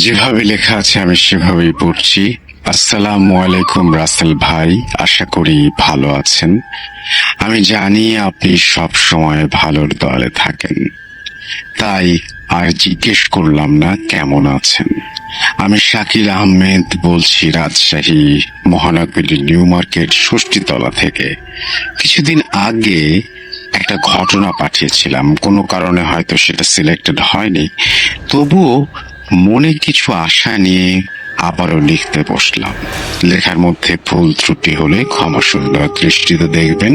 যেভাবে লেখা আছে আমি সেভাবেই পড়ছি। আসসালামু আলাইকুম রাসেল ভাই, আশা করি ভালো আছেন। আমি জানি আপনি সব সময় ভালোর দলে থাকেন, তাই আর জিজ্ঞেস করলাম না কেমন আছেন। আমি শাকিল আহমেদ বলছি, রাজশাহী মহানগরী নিউ মার্কেট ষষ্ঠীতলা থেকে। কিছুদিন আগে একটা ঘটনা পাঠিয়েছিলাম, কোনো কারণে হয়তো সেটা সিলেক্টেড হয়নি, তবুও মনে কিছু আশা নিয়ে আবারও লিখতে বসলাম। লেখার মধ্যে ভুল ত্রুটি হলে ক্ষমা সুন্দর দৃষ্টিতে দেখবেন।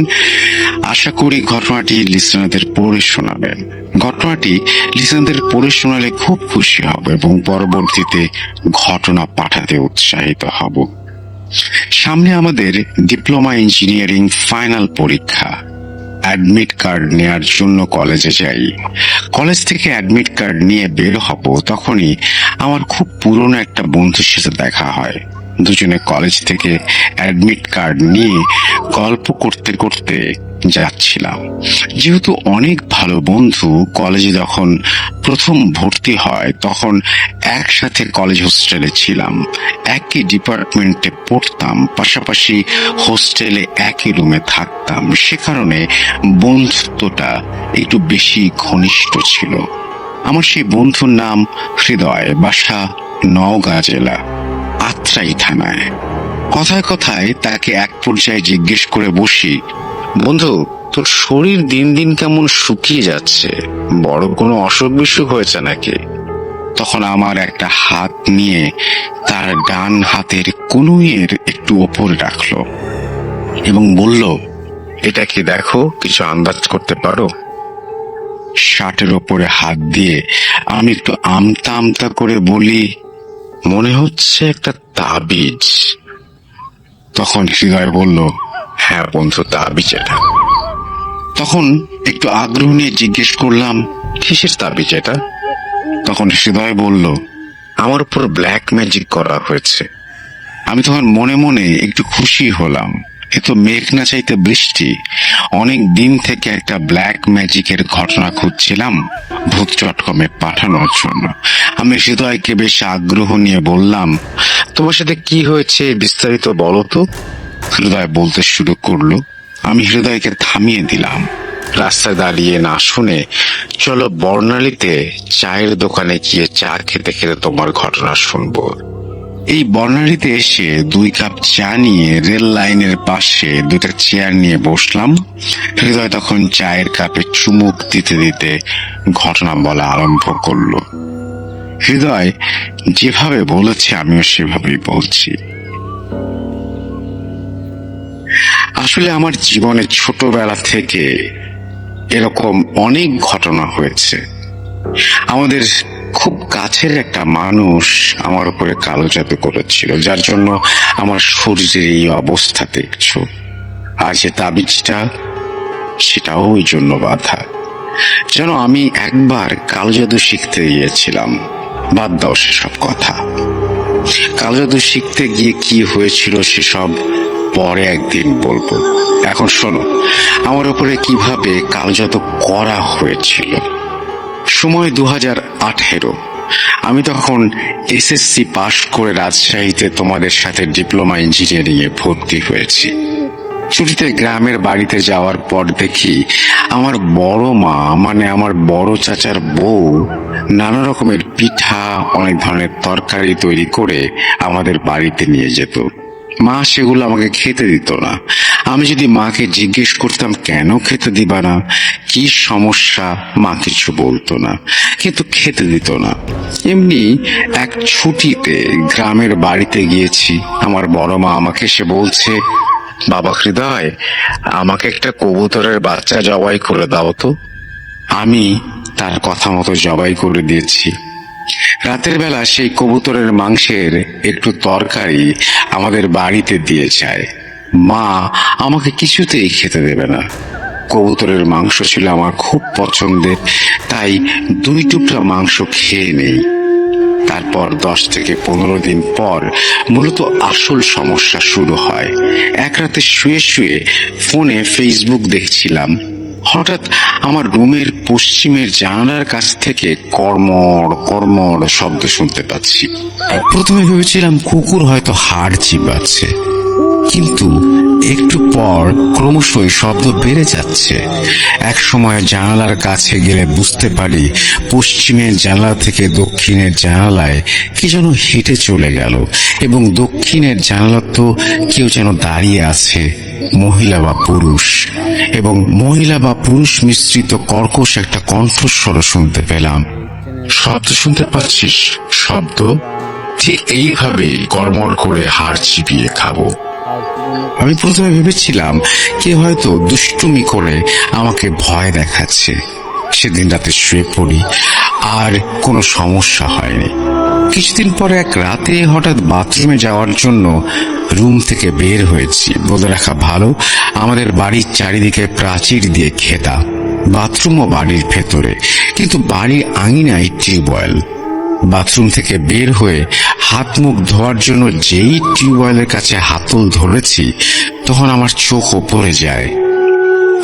আশা করি ঘটনাটি লিসনারদের পড়ে শোনাবেন। ঘটনাটি লিসনারদের পড়ে শোনালে খুব খুশি হব এবং পরবর্তীতে ঘটনা পাঠাতে উৎসাহিত হব। সামনে আমাদের ডিপ্লোমা ইঞ্জিনিয়ারিং ফাইনাল পরীক্ষা। অ্যাডমিট কার্ড নেয়ার জন্য কলেজে যাই। কলেজ থেকে অ্যাডমিট কার্ড নিয়ে বের হব, তখনই আমার খুব পুরনো একটা বন্ধুর সাথে দেখা হয়। দুজনে কলেজ থেকে অ্যাডমিট কার্ড নিয়ে গল্প করতে করতে যাচ্ছিলাম। যেহেতু অনেক ভালো বন্ধু, কলেজে যখন প্রথম ভর্তি হয় তখন একসাথে কলেজ হোস্টেলে ছিলাম, একই ডিপার্টমেন্টে পড়তাম, পাশাপাশি হোস্টেলে একই রুমে থাকতাম। সে কারণে বন্ধুত্বটা একটু বেশি ঘনিষ্ঠ ছিল। আমার সেই বন্ধুর নাম হৃদয়, বাসা নওগাঁ জেলা, আত্রাই থানায়। কথায় কথায় তাকে এক পর্যায়ে জিজ্ঞেস করে বসি, বন্ধু, তোর শরীর দিন দিন কেমন শুকিয়ে যাচ্ছে, বড় কোনো অসুখ বিসুখ হয়েছে নাকি? তখন আমার একটা হাত নিয়ে তার ডান হাতের কনুইয়ের একটু ওপর রাখলো এবং বলল, এটা কি দেখো, কিছু আন্দাজ করতে পারো? শার্টের ওপরে হাত দিয়ে আমি একটু আমতা আমতা করে বলি, মনে হচ্ছে একটা তাবিজ। তখন হৃদয় বলল, হ্যাঁ বন্ধু, তাবিজ এটা। তখন একটু আগ্রহ নিয়ে জিজ্ঞেস করলাম, কিসের তাবিজ এটা? তখন হৃদয় বলল, আমার উপর ব্ল্যাক ম্যাজিক করা হয়েছে। আমি তখন মনে মনে একটু খুশি হলাম। এ তো মেঘ না চাইতে বৃষ্টি। অনেক দিন থেকে একটা ব্ল্যাক ম্যাজিকের ঘটনা খুঁজছিলাম ভূত.com-এ পাঠানোর জন্য। আমি হৃদয়কে বেশ আগ্রহ নিয়ে বললাম, তোমার সাথে কি হয়েছে বিস্তারিত বলো তো। হৃদয় বলতে শুরু করলো। আমি হৃদয়কে থামিয়ে দিলাম। রাস্তায় দাঁড়িয়ে না শুনে, চলো বর্ণালীতে চায়ের দোকানে গিয়ে চা খেতে খেতে তোমার ঘটনা শুনবো। এই বর্ণালীতে এসে 2 কাপ চা নিয়ে রেল লাইনের পাশে 2টা চেয়ার নিয়ে বসলাম। হৃদয় তখন চায়ের কাপে চুমুক দিতে দিতে ঘটনা বলা আরম্ভ করলো। হৃদয় যেভাবে বলেছে আমিও সেভাবেই বলছি। আসলে আমার জীবনে ছোটবেলা থেকে এরকম অনেক ঘটনা হয়েছে। আমাদের খুব কাছের একটা মানুষ আমার উপরে কালো জাদু করেছিল, যার জন্য আমার শরীরের এই অবস্থা দেখছো। আর যে তাবিজটা, সেটাও ওই জন্য বাধা। যেন আমি একবার কালো জাদু শিখতে গিয়েছিলাম। বাদ দাও সেসব কথা। কালো জাদু শিখতে গিয়ে কি হয়েছিল সেসব পরে একদিন বলবো। এখন শোনো, আমার উপরে কিভাবে কালো জাদু করা হয়েছিল। সময় 2018। আমি তখন এসএসসি পাশ করে রাজশাহীতে তোমাদের সাথে ডিপ্লোমা ইঞ্জিনিয়ারিং এ ভর্তি হয়েছি। ছুটিতে গ্রামের বাড়িতে যাওয়ার পর দেখি আমার বড় মা, মানে আমার বড় চাচার বউ, নানা রকমের পিঠা, অনেক ধরনের তরকারি তৈরি করে আমাদের বাড়িতে নিয়ে যেত। মা সেগুলো আমাকে খেতে দিত না। আমি যদি মাকে জিজ্ঞেস করতাম কেন খেতে দিবা না, কি সমস্যা, মা কিছু বলতো না, কিন্তু খেতে দিত না। এমনি এক ছুটিতে গ্রামের বাড়িতে গিয়েছি। আমার বড় মা আমাকে এসে বলছে, বাবা হৃদয়, আমাকে একটা কবুতরের বাচ্চা জবাই করে দাও তো। আমি তার কথা মতো জবাই করে দিয়েছি। রাতের বেলা সেই কবুতরের মাংসের একটু তরকারি আমাদের বাড়িতে দিয়ে যায়। মা আমাকে কিছুতেই খেতে দেবে না। কবুতরের মাংস ছিল আমার খুব পছন্দের, তাই 2 টুকরা মাংস খেয়ে নেই। তারপর 10 থেকে 15 দিন পর মূলত আসল সমস্যা শুরু হয়। এক রাতে শুয়ে শুয়ে ফোনে ফেসবুক দেখছিলাম। হঠাৎ আমার রুমের পশ্চিমের জানালার কাছ থেকে কর্মর কর্মর শব্দ শুনতে পাচ্ছি। প্রথমে ভেবেছিলাম কুকুর হয়তো হাড় চিবাচ্ছে, কিন্তু একটু পর ক্রমশই শব্দ বেড়ে যাচ্ছে। এক সময় জানালার কাছে গেলে বুঝতে পারি পশ্চিমের জানালা থেকে দক্ষিণের জানালায় কি যেন হেঁটে চলে গেল, এবং দক্ষিণের জানালা তো কেউ যেন দাঁড়িয়ে আছে, মহিলা বা পুরুষ, এবং মহিলা বা পুরুষ মিশ্রিত কর্কশ একটা কণ্ঠস্বর শুনতে পেলাম। শব্দ শুনতে পাচ্ছিস? শব্দ ঠিক এইভাবে কর্মর করে হাড় চিবিয়ে খাবো। আমি প্রথমে ভেবেছিলাম কেউ হয়তো দুষ্টুমি করে আমাকে ভয় দেখাচ্ছে। সেদিন রাতে শুয়ে পড়ি, আর কোনো সমস্যা হয়নি। কিছুদিন পরে এক রাতে হঠাৎ বাথরুমে যাওয়ার জন্য রুম থেকে বের হয়েছি। বলে রাখা ভালো, আমাদের বাড়ির চারিদিকে প্রাচীর দিয়ে ঘেরা, বাথরুমও বাড়ির ভেতরে, কিন্তু বাড়ির আঙিনায় টিউবওয়েল। বাথরুম থেকে বের হয়ে হাত মুখ ধোয়ার জন্য যেই টিউবওয়েলের কাছে হাতল ধরেছি, তখন আমার চোখ ওপরে যায়।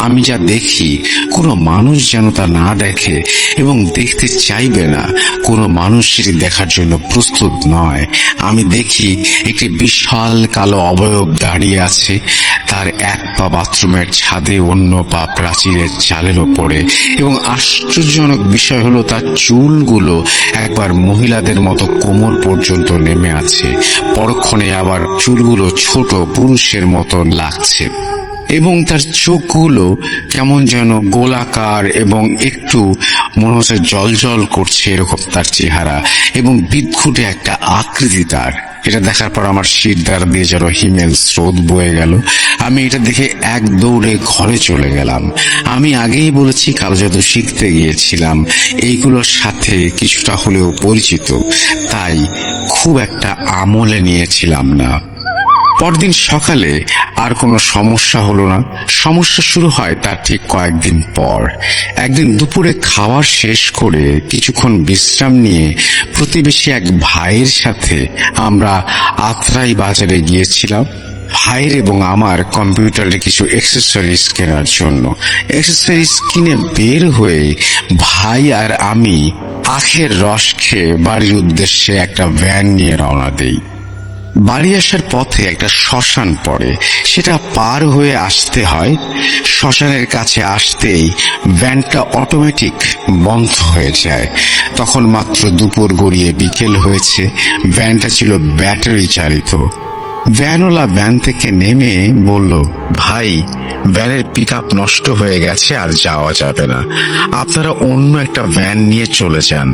আমি যা দেখি কোনো মানুষ যেন তা না দেখে এবং দেখতে চাইবে না, কোনো মানুষ সেটি দেখার জন্য প্রস্তুত নয়। আমি দেখি একটি বিশাল কালো অবয়ব দাঁড়িয়ে আছে, তার এক পা বাথরুমের ছাদে, অন্য পা প্রাচীরের চালের ওপরে, এবং আশ্চর্যজনক বিষয় হলো তার চুলগুলো একবার মহিলাদের মতো কোমর পর্যন্ত নেমে আছে, পরক্ষণে আবার চুলগুলো ছোট পুরুষের মতো লাগছে, এবং তার চোখগুলো কেমন যেন গোলাকার এবং একটু মনে হচ্ছে জল করছে, এরকম তার চেহারা, এবং বিদঘুটে একটা আকৃতি তার। এটা দেখার পর আমার শিরদাঁড় দিয়ে যেন হিমেল স্রোত বয়ে গেল। আমি এটা দেখে এক দৌড়ে ঘরে চলে গেলাম। আমি আগেই বলেছি কালো জাদু শিখতে গিয়েছিলাম, এইগুলোর সাথে কিছুটা হলেও পরিচিত, তাই খুব একটা আমলে নিয়েছিলাম না। পরদিন সকালে আর কোনো সমস্যা হলো না। সমস্যা শুরু হয় তার ঠিক কয়েকদিন পর। একদিন দুপুরে খাওয়ার শেষ করে কিছুক্ষণ বিশ্রাম নিয়ে প্রতিবেশী এক ভাইয়ের সাথে আমরা আত্রাই বাজারে গিয়েছিলাম ভাইয়ের এবং আমার কম্পিউটারে কিছু অ্যাক্সেসরিজ কেনার জন্য। অ্যাক্সেসরিজ কিনে বের হয়ে ভাই আর আমি আখের রস খেয়ে বাড়ির উদ্দেশ্যে একটা ভ্যান নিয়ে রওনা দেই। বাড়ি আসার পথে একটা শ্মশান পড়ে, সেটা পার হয়ে আসতে হয়। শ্মশানের কাছে আসতেই ভ্যানটা অটোমেটিক বন্ধ হয়ে যায়। তখন মাত্র দুপুর গড়িয়ে বিকেল হয়েছে। ভ্যানটা ছিল ব্যাটারি চালিত। ভ্যানওয়ালা ভ্যান থেকে নেমে বলল, ভাই, ভ্যানের পিকআপ নষ্ট হয়ে গেছে, আর যাওয়া যাবে না, আপনারা অন্য একটা ভ্যান নিয়ে চলে যান।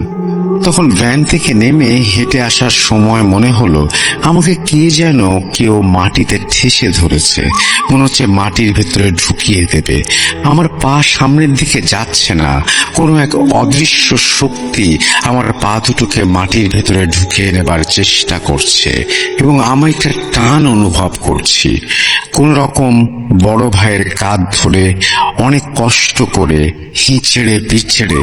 তখন ভ্যান থেকে নেমে হেঁটে আসার সময় মনে হলো আমাকে কে যেন কেউ মাটিতে ঠেসে ধরেছে, মনে হচ্ছে মাটির ভেতরে ঢুকিয়ে দেবে। আমার পা সামনের দিকে যাচ্ছে না, কোনো এক অদৃশ্য শক্তি আমার পা দুটোকে মাটির ভেতরে ঢুকিয়ে নেবার চেষ্টা করছে, এবং আমি একটা টান অনুভব করছি। কোন রকম বড় ভাইয়ের কাঁধ ধরে অনেক কষ্ট করে হিঁচড়ে পিছড়ে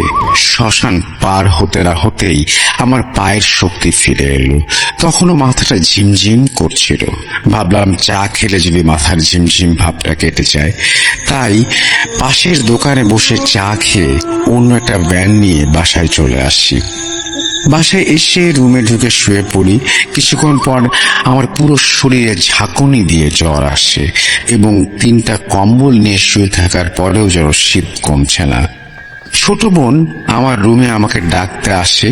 শ্মশান পার হতে না হতেই আমার পায়ের শক্তি ফিরে এলো। তখনও মাথাটা ঝিমঝিম করছিল। ভাবলাম চা খেলে যদি মাথার ঝিমঝিম ভাবটা কেটে যায়। তাই পাশের দোকানে বসে চা খেয়ে অন্য একটা ভ্যান নিয়ে বাসায় চলে আসি। বাসায় এসে রুমে ঢুকে শুয়ে পড়ি। কিছুক্ষণ পর আমার পুরো শরীরে ঝাঁকুনি দিয়ে জ্বর আসে, এবং 3টা কম্বল নিয়ে শুয়ে থাকার পরেও যেন শীত কমছে না। ছোট বোন আমার রুমে আমাকে ডাকতে আসে,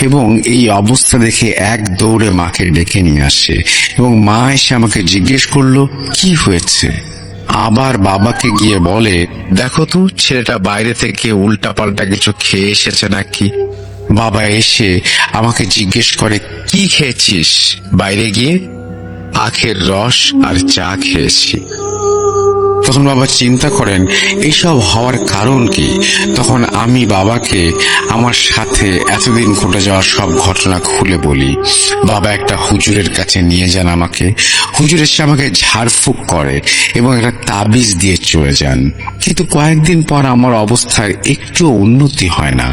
এবং এই অবস্থা দেখে এক দৌড়ে মাকে ডেকে নিয়ে আসে, এবং মা এসে আমাকে জিজ্ঞেস করলো কি হয়েছে। আবার বাবাকে গিয়ে বলে, দেখো তো ছেলেটা বাইরে থেকে উল্টাপাল্টা কিছু খেয়ে এসেছে নাকি। বাবা এসে আমাকে জিজ্ঞেস করে, কি খেয়েছিস বাইরে গিয়ে? আখের রস আর চা খেয়েছি। তখন বাবা চিন্তা করেন এইসব হওয়ার কারণ কি। তখন আমি বাবাকে আমার সাথে এতদিন ঘটে যাওয়ার সব ঘটনা খুলে বলি। বাবা একটা হুজুরের কাছে নিয়ে যান আমাকে। হুজুর এসে আমাকে ঝাড়ফুঁক করে এবং একটা তাবিজ দিয়ে চলে যান। কিন্তু কয়েকদিন পর আমার অবস্থার একটু উন্নতি হয় না,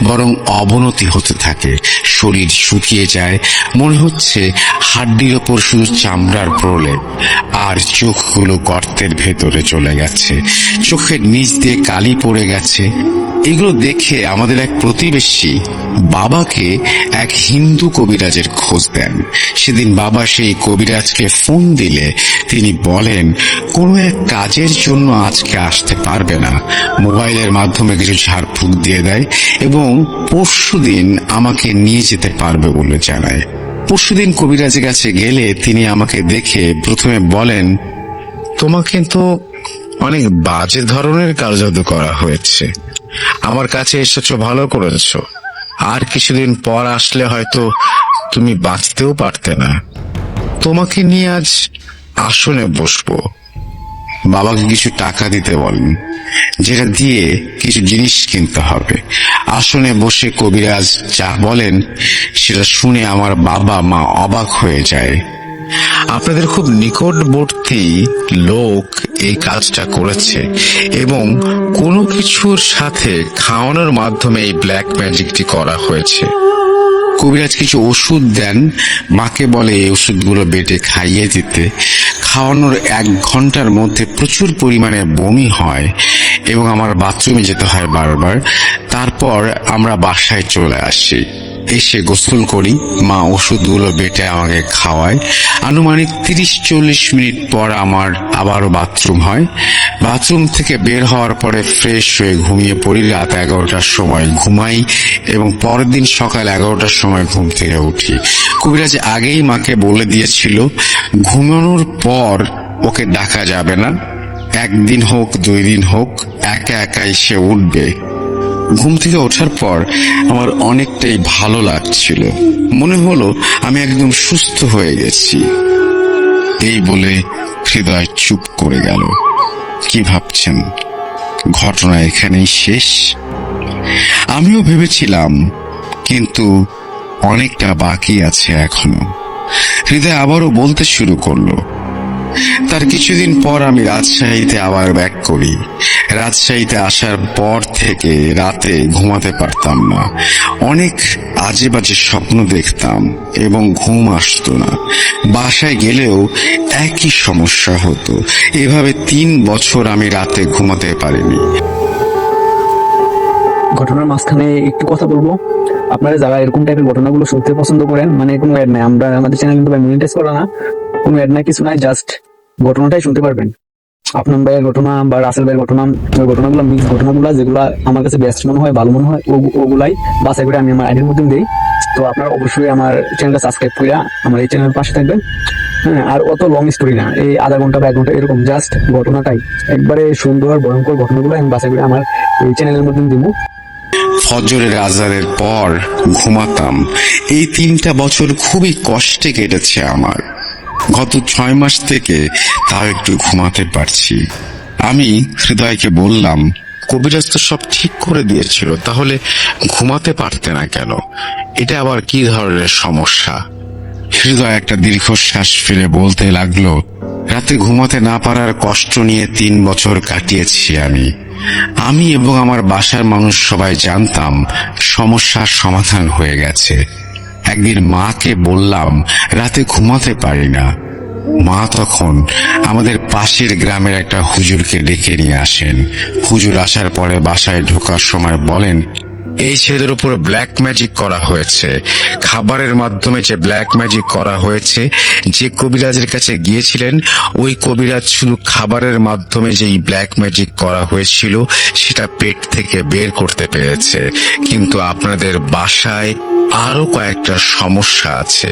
বরং অবনতি হতে থাকে। শরীর শুকিয়ে যায়, মনে হচ্ছে হাড্ডির ওপর শুধু চামড়ার প্রলেপ, আর চোখগুলো গর্তের ভেতরে চলে গেছে, চোখের নিচ দিয়ে কালি পড়ে গেছে। এগুলো দেখে আমাদের এক প্রতিবেশী বাবাকে এক হিন্দু কবিরাজের খোঁজ দেন। সেদিন বাবা সেই কবিরাজকে ফোন দিলে তিনি বলেন কোনো এক কাজের জন্য আজকে আসতে পারবে না, মোবাইলের মাধ্যমে কিছু ঝাড়ফুঁক দিয়ে দেয় এবং পরশুদিন আমাকে নিয়ে যেতে পারবে বলে জানায়। পরশুদিন কবিরাজের কাছে গেলে তিনি আমাকে দেখে প্রথমে বলেন, তোমাকে তো অনেক বাজে ধরনের কালজাদু করা হয়েছে, আমার কাছে এসেছো ভালো করেছো, আর কিছুদিন পর আসলে হয়তো তুমি বাঁচতেও পারতে না, তোমাকে নিয়ে আজ আসনে বসবো। বাবাকে কিছু টাকা দিতে বলেন, যেটা দিয়ে কিছু জিনিস কিনতে হবে। আসনে বসে কবিরাজ যা বলেন সেটা শুনে আমার বাবা মা অবাক হয়ে যায়। আপনাদের খুব নিকটবর্তী লোক এই কাজটা করেছে এবং কোনো কিছুর সাথে খাওয়ানোর মাধ্যমে এই ব্ল্যাক ম্যাজিকটি করা হয়েছে। কবিরাজ কিছু ওষুধ দেন, মাকে বলে এই ওষুধগুলো বেটে খাইয়ে দিতে। খাওয়ানোর 1 ঘন্টার মধ্যে প্রচুর পরিমাণে বমি হয় এবং আমার বাথরুমে যেতে হয় বারবার। তারপর আমরা বাসায় চলে আসি, এসে গোসল করি, মা ওষুধগুলো বেটে আমাকে খাওয়ায়। আনুমানিক 30-40 মিনিট পর আমার আবারও বাথরুম হয়। বাথরুম থেকে বের হওয়ার পরে ফ্রেশ হয়ে ঘুমিয়ে পড়ি। রাত 11টার সময় ঘুমাই এবং পরের দিন সকাল 11টার সময় ঘুম থেকে উঠি। কবিরাজ আগেই মাকে বলে দিয়েছিল ঘুমানোর পর ওকে ডাকা যাবে না, 1 দিন হোক 2 দিন হোক একা একাই সে উঠবে। ঘুম থেকে ওঠার পর আমার অনেকটাই ভালো লাগছিল, মনে হলো আমি একদম সুস্থ হয়ে গেছি। এই বলে হৃদয় চুপ করে গেল। কি ভাবছেন, ঘটনা এখানেই শেষ? আমিও ভেবেছিলাম, কিন্তু অনেকটা বাকি আছে এখনো। হৃদয় আবারও বলতে শুরু করলো। তার কিছুদিন পর আমি রাজশাহীতে আবার ব্যাক করি। রাজশাহীতে আসার পর থেকে রাতে ঘুমাতে পারতাম না, অনেক আজে বাজে স্বপ্ন দেখতাম এবং ঘুম আসতো না। বাসায় গেলেও একই সমস্যা হতো। এভাবে 3 বছর আমি রাতে ঘুমাতে পারিনি। ঘটনার মাঝখানে একটু কথা বলবো। আপনারা যারা এরকম টাইপের ঘটনাগুলো শুনতে পছন্দ করেন, মানে কোনো অ্যাড নাই, আমাদের চ্যানেল কিন্তু মনিটাইজ করা না, কোনো অ্যাড নাই, কিছু নাই, জাস্ট ঘটনাটাই শুনতে পারবেন। আপনার ভাইয়ের ঘটনা বা রাসেল ভাইয়ের ঘটনা, ওই ঘটনাগুলো মিক্স ঘটনাগুলো যেগুলো আমার কাছে বেস্ট মনে হয়, ভালো মনে হয়, ওগুলাই বাছাই করে আমি আমার আইডির মধ্যে দিই। তো আপনারা অবশ্যই আমার চ্যানেলটা সাবস্ক্রাইব করে আমার এই চ্যানেলের পাশে থাকবেন। হ্যাঁ, আর অত লং স্টোরি না, এই আধা ঘন্টা বা 1 ঘন্টা এরকম জাস্ট ঘটনাটাই একবারে সুন্দর ভয়ঙ্কর ঘটনাগুলো আমি বাছাই করে আমার এই চ্যানেলের মধ্যে দিব। ফজরের আজানের পর ঘুমাতাম। এই 3টা বছর খুবই কষ্টে কেটেছে আমার। গত 6 মাস থেকে তাও একটু ঘুমাতে পারছি। আমি হৃদয়কে বললাম, কবিরাজ তো সব ঠিক করে দিয়েছিল, তাহলে ঘুমাতে পারতে না কেন? এটা আবার কি ধরনের সমস্যা? হৃদয় একটা দীর্ঘশ্বাস ফেলে বলতে লাগলো, রাতে ঘুমাতে না পারার কষ্ট নিয়ে 3 বছর কাটিয়েছি আমি এবং আমার বাসার মানুষ সবাই জানতাম সমস্যার সমাধান হয়ে গেছে। একদিন মাকে বললাম রাতে ঘুমাতে পারি না। মা তখন আমাদের পাশের গ্রামের একটা হুজুরকে ডেকে নিয়ে আসেন। হুজুর আসার পরে বাসায় ঢোকার সময় বলেন, এই ছেলেদের উপর ব্ল্যাক ম্যাজিক করা হয়েছে। খাবারের মাধ্যমে যে ব্ল্যাক ম্যাজিক করা হয়েছে, যে কবিরাজের কাছে গিয়েছিলেন ওই কবিরাজ শুধু খাবারের মাধ্যমে যেই ব্ল্যাক ম্যাজিক করা হয়েছিল সেটা পেট থেকে বের করতে পেরেছে, কিন্তু আপনাদের বাসায় আরো কয়েকটা সমস্যা আছে।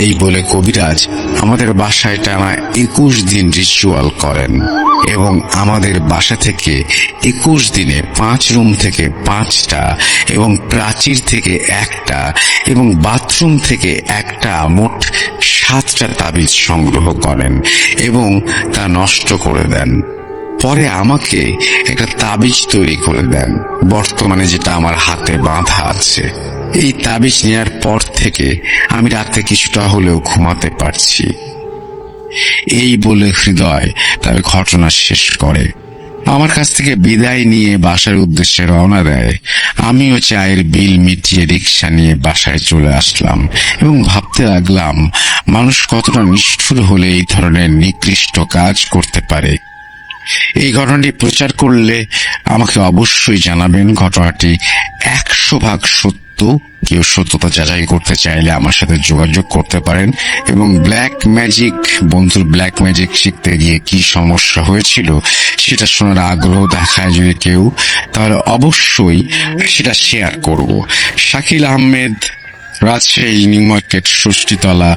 এই বলে কবিরাজ আমাদের বাসায় টানা 21 দিন রিচুয়াল করেন এবং আমাদের বাসা থেকে 21 দিনে 5 রুম থেকে 5টা এবং প্রাচীর থেকে 1টা এবং বাথরুম থেকে 1টা, মোট 7টা তাবিজ সংগ্রহ করেন এবং তা নষ্ট করে দেন। পরে আমাকে একটা তাবিজ তৈরি করে দেন, বর্তমানে যেটা আমার হাতে বাঁধা আছে। এই তাবিজ নেওয়ার পর থেকে আমি রাতে কিছুটা হলেও ঘুমাতে পারছি। এই বলে হৃদয় তার ঘটনা শেষ করে আমার কাছ থেকে বিদায় নিয়ে বাসার উদ্দেশ্যে রওনা দেয়। আমিও চায়ের বিল মিটিয়ে রিক্সা নিয়ে বাসায় চলে আসলাম এবং ভাবতে লাগলাম মানুষ কতটা নিষ্ঠুর হলে এই ধরনের নিকৃষ্ট কাজ করতে পারে। এই ঘটনাটি প্রচার করলে আমাকে অবশ্যই জানাবেন। ঘটনাটি 100% সত্য। কেউ সত্যতা যাচাই করতে চাইলে আমার সাথে যোগাযোগ করতে পারেন। এবং ব্ল্যাক ম্যাজিক, বন্ধুর ব্ল্যাক ম্যাজিক শিখতে গিয়ে কি সমস্যা হয়েছিল সেটা শোনার আগ্রহ দেখায় যদি কেউ, তাহলে অবশ্যই সেটা শেয়ার করব। শাকিল আহমেদ, রাজশাহী নিউ মার্কেট ষষ্ঠীতলা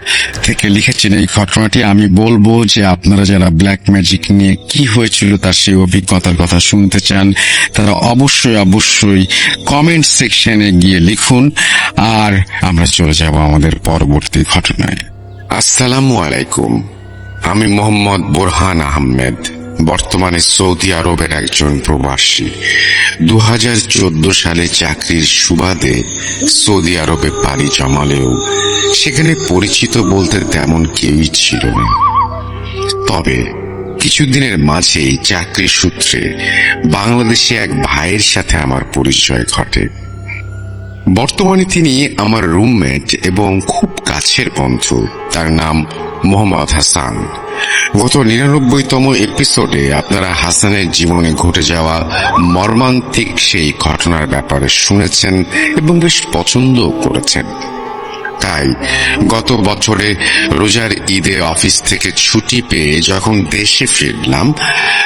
থেকে লিখেছেন এই ঘটনাটি। আমি বলবো যে আপনারা যারা ব্ল্যাক ম্যাজিক নিয়ে কি হয়েছিল তার সেই অভিজ্ঞতার কথা শুনতে চান, তারা অবশ্যই কমেন্ট সেকশনে গিয়ে লিখুন। আর আমরা চলে যাব আমাদের পরবর্তী ঘটনায়। আসসালামু আলাইকুম, আমি মোহাম্মদ বোরহান আহমেদ, বর্তমানে সৌদি আরবের একজন প্রবাসী। 2014 সালে চাকরির সুবাদে সৌদি আরবে পাড়ি জমালেও সেখানে পরিচিত বলতে তেমন কেউই ছিল না। তবে কিছুদিনের মাঝেই চাকরির সূত্রে বাংলাদেশে এক ভাইয়ের সাথে আমার পরিচয় ঘটে। বর্তমানে তিনি আমার রুমমেট এবং খুব কাছের বন্ধু। তার নাম মোহাম্মদ হাসান। গত 99তম এপিসোডে আপনারা হাসানের জীবনে ঘটে যাওয়া মর্মান্তিক সেই ঘটনার ব্যাপারে শুনেছেন এবং বেশ পছন্দও করেছেন। তাই গত বছরে রোজার ঈদে অফিস থেকে ছুটি পেয়ে যখন দেশে ফিরলাম,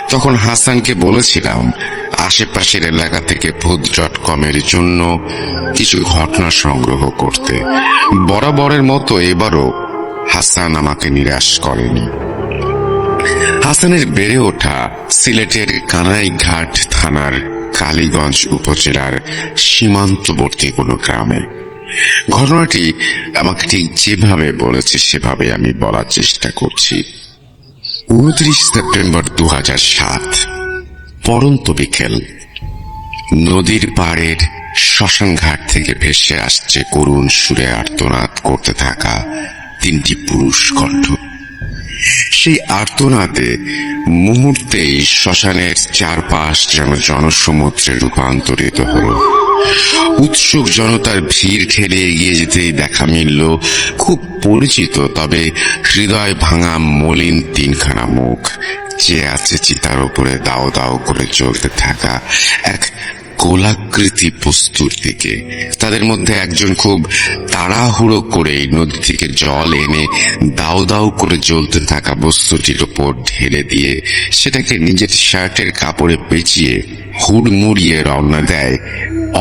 তখন হাসানকে বলেছিলাম আশেপাশের এলাকা থেকে ভূত.com এর জন্য কিছু ঘটনা সংগ্রহ করতে। বরাবরের মতো এবারও হাসান আমাকে নিরাশ করেনি। হাসানের বেড়ে ওঠা সিলেটের কানাইঘাট থানার কালীগঞ্জ উপজেলার সীমান্তবর্তী কোনো গ্রামে। ঘটনাটি আমাকে ঠিক যেভাবে বলেছে সেভাবে আমি বলার চেষ্টা করছি। 29 সেপ্টেম্বর 2007 পরন্ত বিকেল, নদীর পাড়ের শ্মশানঘাট থেকে ভেসে আসছে করুণ সুরে আর্তনাদ করতে থাকা 3টি পুরুষ কণ্ঠ। সেই আর্তনাদে মুহূর্তেই শ্মশানের চারপাশ যেন জনসমুদ্রে রূপান্তরিত হল। উৎসুক জনতার ভিড় ঠেলে এগিয়ে যেতেই দেখা মিলল খুব পরিচিত তবে হৃদয় ভাঙা মলিন 3খানা মুখ, চেয়ে আছে চিতার উপরে দাও দাও করে জ্বলতে থাকা এক গোলাকৃতি বস্তুর দিকে। তাদের মধ্যে একজন খুব তাড়াহুড়ো করে নদী থেকে জল এনে দাও দাও করে জ্বলতে থাকা বস্তুটির উপর ঢেলে দিয়ে সেটাকে নিজের শার্টের কাপড়ে পেঁচিয়ে হুড়মুড়িয়ে রওনা দেয়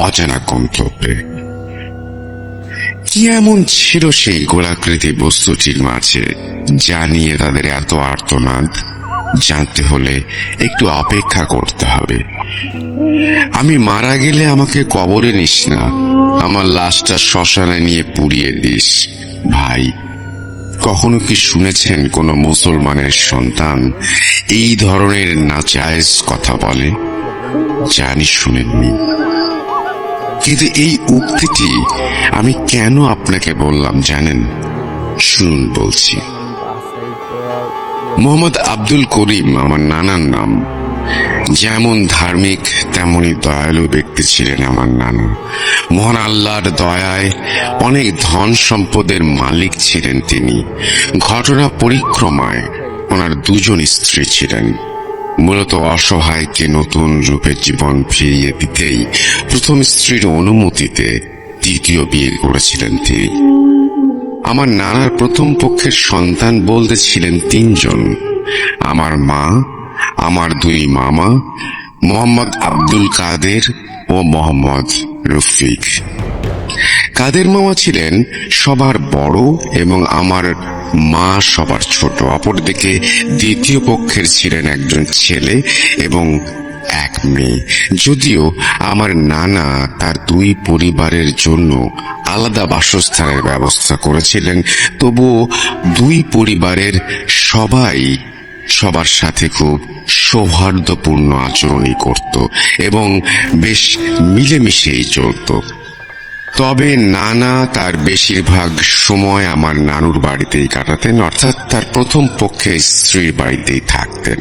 অজানা গন্তব্যে। কি এমন ছিল সেই গোলাকৃতি বস্তুটির মাঝে যা নিয়ে তাদের এত আর্তনাদ? জানতে হলে একটু অপেক্ষা করতে হবে। আমি মারা গেলে আমাকে কবরে নিস না, আমার লাশটা শ্মশানে নিয়ে পুড়িয়ে দিস। ভাই, কখনো কি শুনেছেন কোন মুসলমানের সন্তান এই ধরনের নাজায়েজ কথা বলে? জানি শুনেননি, কিন্তু এই উক্তিটি আমি কেন আপনাকে বললাম জানেন? শুনুন বলছি। মোহাম্মদ আব্দুল করিম আমার নানার নাম। যেমন ধার্মিক তেমনই দয়ালু ব্যক্তি ছিলেন আমার নানা। মহান আল্লাহর দয়ায় অনেক ধন সম্পদের মালিক ছিলেন তিনি। ঘটনা পরিক্রমায় ওনার 2জন স্ত্রী ছিলেন। মূলত অসহায়কে নতুন রূপে জীবন ফিরিয়ে দিতেই প্রথম স্ত্রীর অনুমতিতে দ্বিতীয় বিয়ে করেছিলেন তিনি। আমার নানার প্রথম পক্ষের সন্তান বলতে ছিলেন 3জন, আমার মা, আমার 2 মামা, মোহাম্মদ আব্দুল কাদের ও মোহাম্মদ রফিক। কাদের মামা ছিলেন সবার বড় এবং আমার মা সবার ছোট। অপরদিকে দ্বিতীয় পক্ষের ছিলেন একজন ছেলে এবং এক মেয়ে। যদিও আমার নানা তার 2 পরিবারের জন্য আলাদা বাসস্থানের ব্যবস্থা করেছিলেন, তবুও 2 পরিবারের সবাই সবার সাথে খুব সৌহার্দ্যপূর্ণ আচরণই করত এবং বেশ মিলেমিশেই চলত। তবে নানা তার বেশিরভাগ সময় আমার নানুর বাড়িতেই কাটাতেন, অর্থাৎ তার প্রথম পক্ষের স্ত্রীর বাড়িতেই থাকতেন।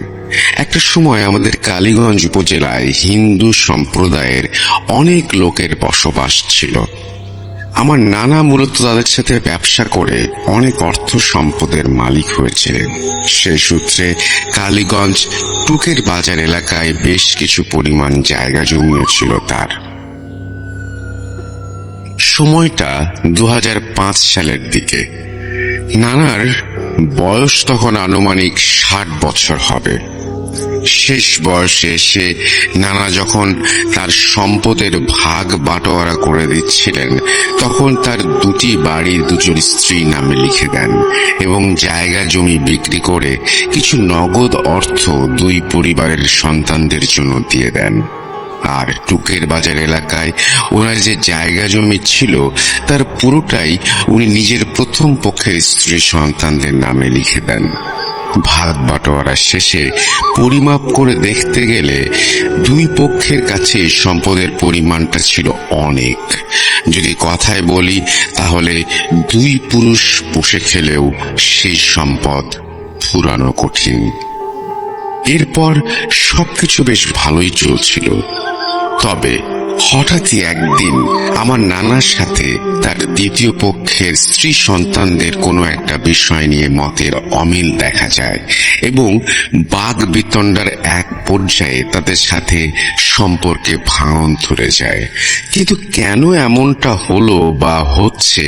একটা সময় আমাদের কালীগঞ্জ উপজেলায় হিন্দু সম্প্রদায়ের অনেক লোকের বসবাস ছিল। আমার নানা মূলত তাদের সাথে ব্যবসা করে অনেক অর্থ সম্পদের মালিক হয়েছিলেন। সেই সূত্রে কালীগঞ্জ টুকের বাজার এলাকায় বেশ কিছু পরিমাণ জায়গা জমিও ছিল তার। সময়টা 2005 সালের দিকে। নানার বয়স তখন আনুমানিক 60 বছর হবে। শেষ বয়সে এসে নানা যখন তার সম্পদের ভাগ বাটোয়ারা করে দিচ্ছিলেন, তখন তার দুটি বাড়ি দুজন স্ত্রীর নামে লিখে দেন এবং জায়গা জমি বিক্রি করে কিছু নগদ অর্থ দুই পরিবারের সন্তানদের জন্য দিয়ে দেন। আর টুকের বাজার এলাকায় ওনার যে জায়গা জমি ছিল তার পুরোটাই উনি নিজের প্রথম পক্ষের স্ত্রী সন্তানদের নামে লিখে দেন। ভাগ বাটোয়ারা শেষে পরিমাপ করে দেখতে গেলে দুই পক্ষের কাছে সম্পদের পরিমাণটা ছিল অনেক। যদি কথায় বলি তাহলে দুই পুরুষ বসে খেলেও সেই সম্পদ ফুরানো কঠিন। এরপর সবকিছু বেশ ভালোই চলছিল। তবে হঠাৎই একদিন আমার নানার সাথে তার দ্বিতীয় পক্ষের স্ত্রী সন্তানদের কোনো একটা বিষয় নিয়ে মতের অমিল দেখা যায় এবং বাগ বিতণ্ডার এক পর্যায়ে তাদের সাথে সম্পর্কে ভাঙন ধরে যায়। কিন্তু কেন এমনটা হলো বা হচ্ছে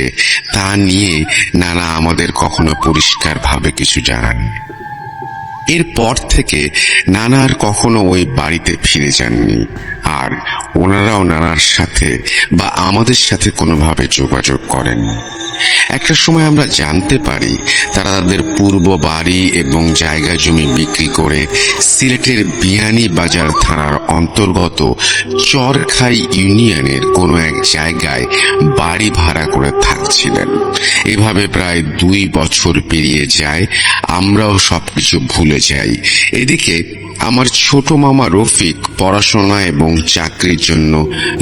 তা নিয়ে নানা আমাদের কখনো পরিষ্কারভাবে কিছু জানান। এরপর থেকে নানা আর কখনো ওই বাড়িতে ফিরে যাননি, আর ওনারাও নানার সাথে বা আমাদের সাথে কোনোভাবে যোগাযোগ করেন। একটা সময় আমরা জানতে পারি তারা তাদের পূর্ব বাড়ি এবং জায়গা জমি বিক্রি করে সিলেটের বিয়ানী বাজার থানার অন্তর্গত চরখাই ইউনিয়নের কোনো এক জায়গায় বাড়ি ভাড়া করে থাকছিলেন। এভাবে প্রায় 2 বছর পেরিয়ে যায়, আমরাও সবকিছু ভুলে যাই। এদিকে আমার ছোট মামা রফিক পড়াশোনা এবং চাকরির জন্য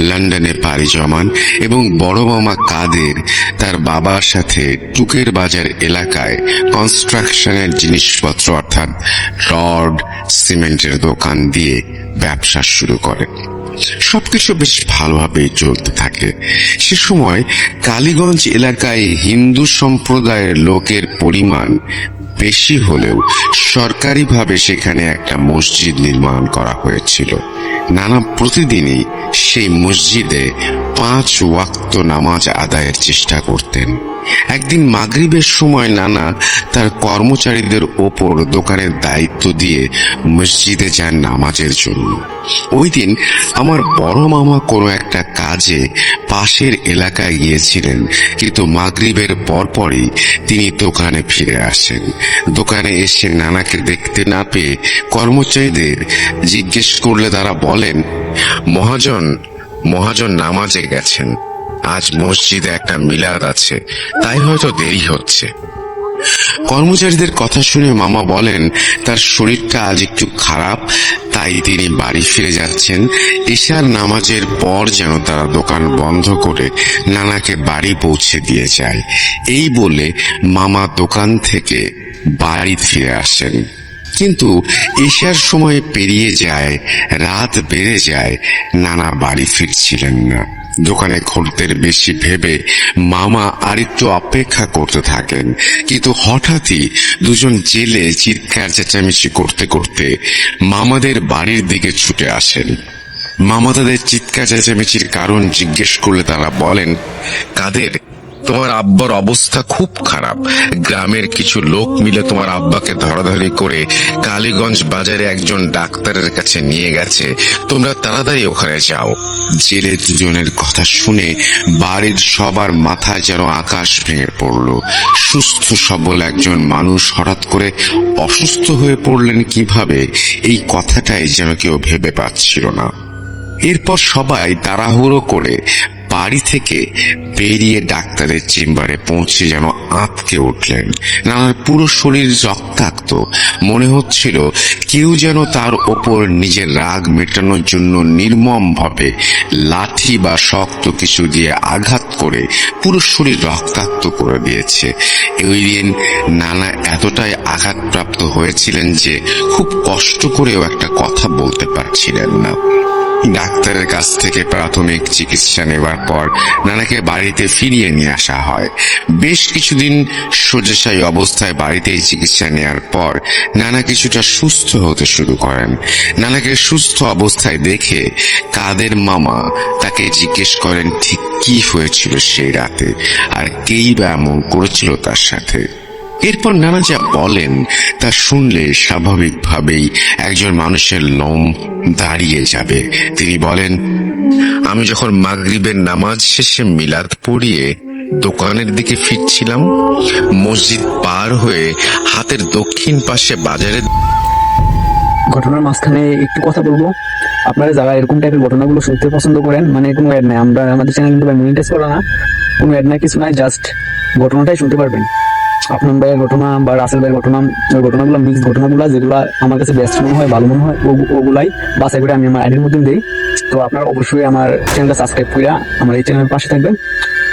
লন্ডনে পাড়ি জমান এবং বড় মামা কাদের তার বাবার সাথে টুকের বাজার এলাকায় কনস্ট্রাকশনের জিনিসপত্র অর্থাৎ রড সিমেন্টের দোকান দিয়ে ব্যবসা শুরু করে। সবকিছু বেশ ভালোভাবেই চলতে থাকে। সে সময় কালীগঞ্জ এলাকায় হিন্দু সম্প্রদায়ের লোকের পরিমাণ বেশি হলেও সরকারিভাবে সেখানে একটা মসজিদ নির্মাণ করা হয়েছিল। নানা প্রতিদিনই সেই মসজিদে 5 ওয়াক্ত নামাজ আদায়ের চেষ্টা করতেন। একদিন মাগরিবের সময় নানা তার কর্মচারীদের ওপর দোকানের দায়িত্ব দিয়ে মসজিদে যান নামাজের জন্য। ওই দিন আমার বড় মামা কোনো একটা কাজে পাশের এলাকায় গিয়েছিলেন, কিন্তু মাগরিবের পরপরই তিনি দোকানে ফিরে আসেন। দোকানে এসে নানাকে দেখতে না পেয়ে কর্মচারীদের জিজ্ঞেস করলে তারা বলেন, মহাজন নামাজে গেছেন, আজ মসজিদে একটা মিলাদ আছে, তাই হয়তো দেরি হচ্ছে। কর্মচারীদের কথা শুনে মামা বলেন তার শরীরটা আজ একটু খারাপ, তাই তিনি বাড়ি ফিরে যাচ্ছেন। এশার নামাজের পর যেন তারা দোকান বন্ধ করে নানাকে বাড়ি পৌঁছে দিয়ে যায়। এই বলে মামা দোকান থেকে বাড়ি ফিরে আসেন। কিন্তু এশার সময় পেরিয়ে যায়, রাত বেড়ে যায়, নানা বাড়ি ফিরছিলেন না। দোকানে খদ্দের বেশি ভেবে মামা আরেকটু অপেক্ষা করতে থাকেন, কিন্তু হঠাৎই দুজন জেলে চিৎকার চেঁচামেচি করতে করতে মামাদের বাড়ির দিকে ছুটে আসেন। মামা তাদের চিৎকার চেঁচামেচির কারণ জিজ্ঞেস করলে তারা বলেন, কাদের, তোমার আব্বার অবস্থা খুব খারাপ। গ্রামের কিছু লোক মিলে তোমার আব্বাকে ধরাধরি করে কালীগঞ্জ বাজারে একজন ডাক্তারের কাছে নিয়ে গেছে, তোমরা তাড়াতাড়ি ওখানে যাও। জেলে দুজনের কথা শুনে বাড়ির সবার মাথায় যেন আকাশ ভেঙে পড়ল। সুস্থ সবল একজন মানুষ হঠাৎ করে অসুস্থ হয়ে পড়লেন কিভাবে, এই কথাটাই যেন কেউ ভেবে পাচ্ছিল না। এরপর সবাই তাড়াহুড়ো করে বাড়ি থেকে বেরিয়ে ডাক্তারের চেম্বারে পৌঁছে যেন আঁতকে উঠলেন। নানার পুরো শরীর রক্তাক্ত, মনে হচ্ছিল কেউ যেন তার ওপর নিজের রাগ মেটানোর জন্য নির্মম ভাবে লাঠি বা শক্ত কিছু দিয়ে আঘাত করে পুরো শরীর রক্তাক্ত করে দিয়েছে। ওই দিন নানা এতটাই আঘাতপ্রাপ্ত হয়েছিলেন যে খুব কষ্ট করেও একটা কথা বলতে পারছিলেন না। ডাক্তারের কাছ থেকে প্রাথমিক চিকিৎসা নেওয়ার পর নানাকে বাড়িতে ফিরিয়ে নিয়ে আসা হয়। বেশ কিছুদিন শয্যাশায়ী অবস্থায় বাড়িতেই চিকিৎসা নেওয়ার পর নানা কিছুটা সুস্থ হতে শুরু করেন। নানাকে সুস্থ অবস্থায় দেখে কাদের মামা তাকে জিজ্ঞেস করেন ঠিক কি হয়েছিল সেই রাতে, আর কেই বা এমন করেছিল তার সাথে। এরপর নানা যা বলেন তা শুনলে স্বাভাবিকভাবেই একজন মানুষের লোম দাঁড়িয়ে যাবে। তিনি বলেন, আমি যখন মাগরিবের নামাজ শেষে মিলাদ পড়িয়ে দোকানের দিকে ফিরছিলাম, মসজিদ পার হয়ে হাতের দক্ষিণ পাশে বাজারে ঘটনার মাঝখানে একটু কথা বলবো। আপনারা যারা এরকম টাইপের ঘটনাগুলো শুনতে পছন্দ করেন, মানে কোনো অ্যাড নাই, আমরা আমাদের চ্যানেল কিন্তু মনিটাইজ করা না, কোনো অ্যাড নাই, কিছু নাই, জাস্ট ঘটনাটাই শুনতে পারবেন। আপনার ভাইয়ের ঘটনা বা রাসেল ভাইয়ের ঘটনা, ওই ঘটনাগুলো মিক্স ঘটনাগুলো যেগুলো আমার কাছে বেস্ট মনে হয়, ভালো মনে হয়, ওগুলাই বাছাই করে আমি আমার আইডির মধ্যে দিই। তো আপনারা অবশ্যই আমার চ্যানেলটা সাবস্ক্রাইব করে আমার এই চ্যানেলের পাশে থাকবেন।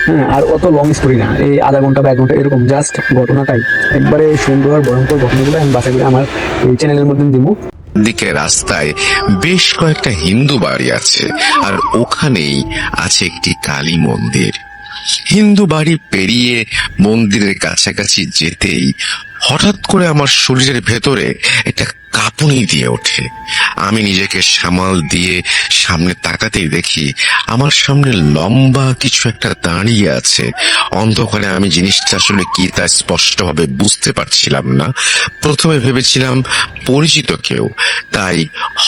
হ্যাঁ, আর অত লং স্টোরি না, এই আধা ঘন্টা বা 1 ঘন্টা এরকম, জাস্ট ঘটনাটাই একবারে সুন্দর ভয়ঙ্কর ঘটনাগুলো আমি বাছাই করে আমার এই চ্যানেলের মধ্যে দিব। দিকে রাস্তায় বেশ কয়েকটা হিন্দু বাড়ি আছে, আর ওখানেই আছে একটি কালী মন্দির। হিন্দু বাড়ি পেরিয়ে মন্দিরের কাছাকাছি যেতেই হঠাৎ করে আমার শরীরের ভেতরে একটা কাঁপুনি দিয়ে ওঠে। আমি নিজেকে সামাল দিয়ে সামনে তাকাতেই দেখি আমার সামনে লম্বা কিছু একটা দাঁড়িয়ে আছে। অন্ধকারে আমি জিনিসটা আসলে কি তা স্পষ্টভাবে বুঝতে পারছিলাম না। প্রথমে ভেবেছিলাম পরিচিত কেউ, তাই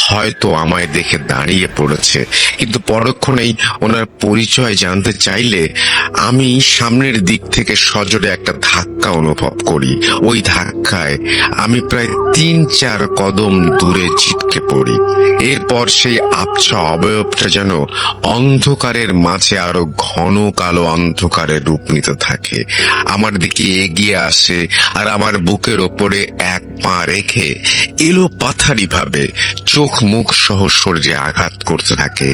হয়তো আমায় দেখে দাঁড়িয়ে পড়েছে, কিন্তু পরক্ষণেই ওনার পরিচয় জানতে চাইলে আমি সামনের দিক থেকে সজোরে একটা ধাক্কা অনুভব করি। ওই ধাক্কায় আমি প্রায় 3-4 কদম দূরে ছিটকে পড়ি। এরপর সেই আবছা অবয়বটা যেন অন্ধকারের মাঝে আরো ঘন কালো অন্ধকারে রূপ নিতে থাকে। আমার দিকে এগিয়ে আসে আর আমার বুকের ওপরে এক পা রেখে এলো পাথারি ভাবে চোখ মুখ সহ শরীরে আঘাত করতে থাকে।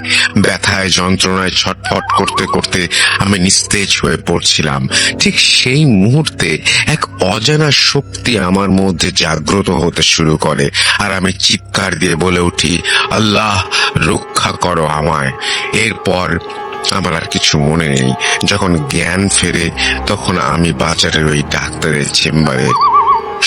ব্যথায় যন্ত্রণায় ছটফট করতে করতে আমি নিস্তেজ হয়ে পড়ছিলাম। ঠিক সেই মুহূর্তে এক অজানা শক্তি আমার মধ্যে জাগ্রত হতে শুরু করে, আর আমি চিৎকার দিয়ে বলে উঠি, আল্লাহ রক্ষা করো আমায়। এরপর আমার আর কিছু মনে নেই। যখন জ্ঞান ফেরে তখন আমি বাজারের ওই ডাক্তারের চেম্বারে।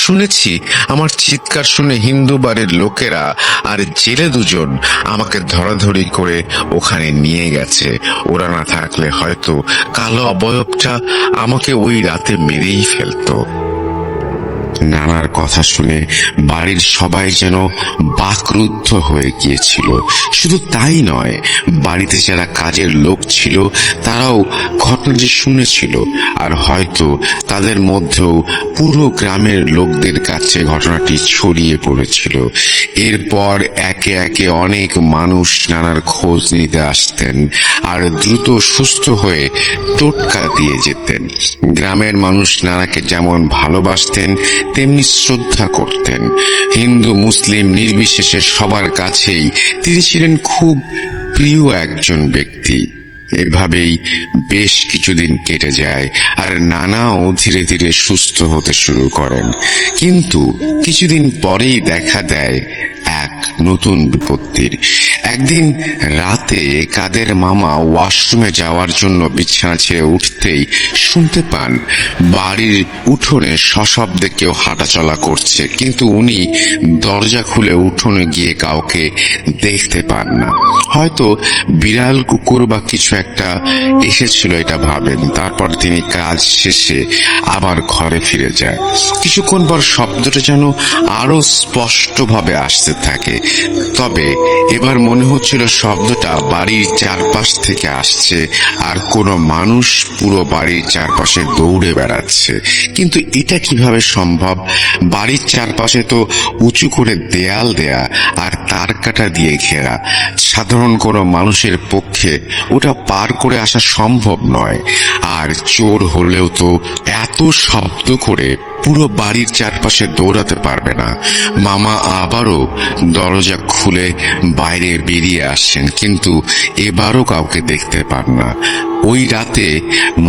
শুনেছি আমার চিৎকার শুনে হিন্দু বাড়ির লোকেরা আর জেলে দুজন আমাকে ধরাধরি করে ওখানে নিয়ে গেছে। ওরা না থাকলে হয়তো কালো অবয়বটা আমাকে ওই রাতে মেরেই ফেলতো। নানার কথা শুনে বাড়ির সবাই যেন বাকরুদ্ধ হয়ে গিয়েছিল। শুধু তাই নয়, বাড়িতে যারা কাজের লোক ছিল তারাও ঘটনাটি শুনেছিল, আর হয়তো তাদের মধ্যেও পুরো গ্রামের লোকদের কাছে ঘটনাটি ছড়িয়ে পড়েছিল। এরপর একে একে অনেক মানুষ নানার খোঁজ নিতে আসতেন আর দ্রুত সুস্থ হয়ে টোটকা দিয়ে যেতেন। গ্রামের মানুষ নানাকে যেমন ভালোবাসতেন তেমনি শ্রদ্ধা করতেন। হিন্দু মুসলিম নির্বিশেষে সবার কাছেই তিনি ছিলেন খুব প্রিয় একজন ব্যক্তি। এভাবেই বেশ কিছুদিন কেটে যায় আর নানাও ধীরে ধীরে সুস্থ হতে শুরু করেন। কিন্তু কিছুদিন পরেই দেখা দেয় এক নতুন বিপত্তির। একদিন রাতে কাদের মামা ওয়াশরুমে যাওয়ার জন্য বিছানা ছেড়ে উঠতেই শুনতে পান বাড়ির উঠোনে সশব্দে কেউ হাঁটাচলা করছে, কিন্তু উনি দরজা খুলে উঠোনে গিয়ে কাউকে দেখতে পান না। হয়তো বিড়াল কুকুর বা কিছু একটা এসেছিল এটা ভাবেন। তারপর তিনি কাজ শেষে আবার ঘরে ফিরে যায়। কিছুক্ষণ পর শব্দটা যেন আরো স্পষ্টভাবে আসতে থাকে, তবে এবার মনে হচ্ছিল শব্দটা বাড়ির চারপাশ থেকে আসছে আর কোনো মানুষ পুরো বাড়ির চারপাশে দৌড়ে বেড়াচ্ছে। কিন্তু এটা কিভাবে সম্ভব? বাড়ির চারপাশে তো উঁচু করে দেয়াল দেয়া আর তার কাটা দিয়ে ঘেরা। সাধারণ কোনো মানুষের পক্ষে ওটা পার করে আসা সম্ভব নয়। আর চোর হলেও তো এত শব্দ করে পুরো বাড়ির চারপাশে দৌড়াতে পারবে না। মামা আবারও দরজা খুলে বাইরে বেরিয়ে আসছেন, কিন্তু এবারও কাউকে দেখতে পান না। ওই রাতে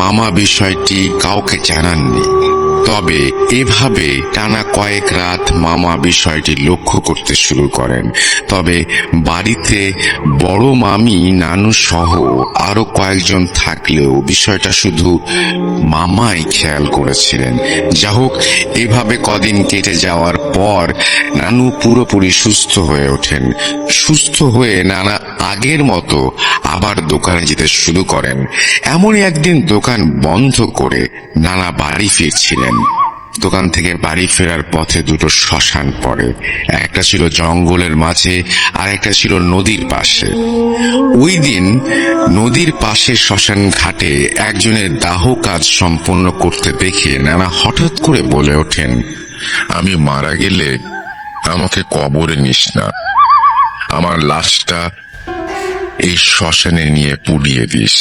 মামা বিষয়টি কাউকে জানাননি, তবে এভাবে টানা কয়েক রাত মামা বিষয়টি লক্ষ্য করতে শুরু করেন। তবে বাড়িতে বড় মামি, নানু সহ আরো কয়েকজন থাকলেও বিষয়টা শুধু মামাই খেয়াল করেছিলেন। যা হোক, এভাবে কদিন কেটে যাওয়ার পর নানু পুরোপুরি সুস্থ হয়ে ওঠেন। সুস্থ হয়ে নানা আগের মতো আবার দোকানে যেতে শুরু করেন। এমনই একদিন দোকান বন্ধ করে নানা বাড়ি ফিরছিলেন। দোকান থেকে বাড়ি ফেরার পথে দুটো শ্মশান পড়ে। একটা ছিল জঙ্গলের মাঝে, আর একটা ছিল নদীর পাশে। ওই দিন নদীর পাশে শ্মশান ঘাটে একজনের দাহ কাজ সম্পন্ন করতে দেখে নানা হঠাৎ করে বলে ওঠেন, আমি মারা গেলে আমাকে কবরে নিস না, আমার লাশটা এই শ্মশানে নিয়ে পুড়িয়ে দিস।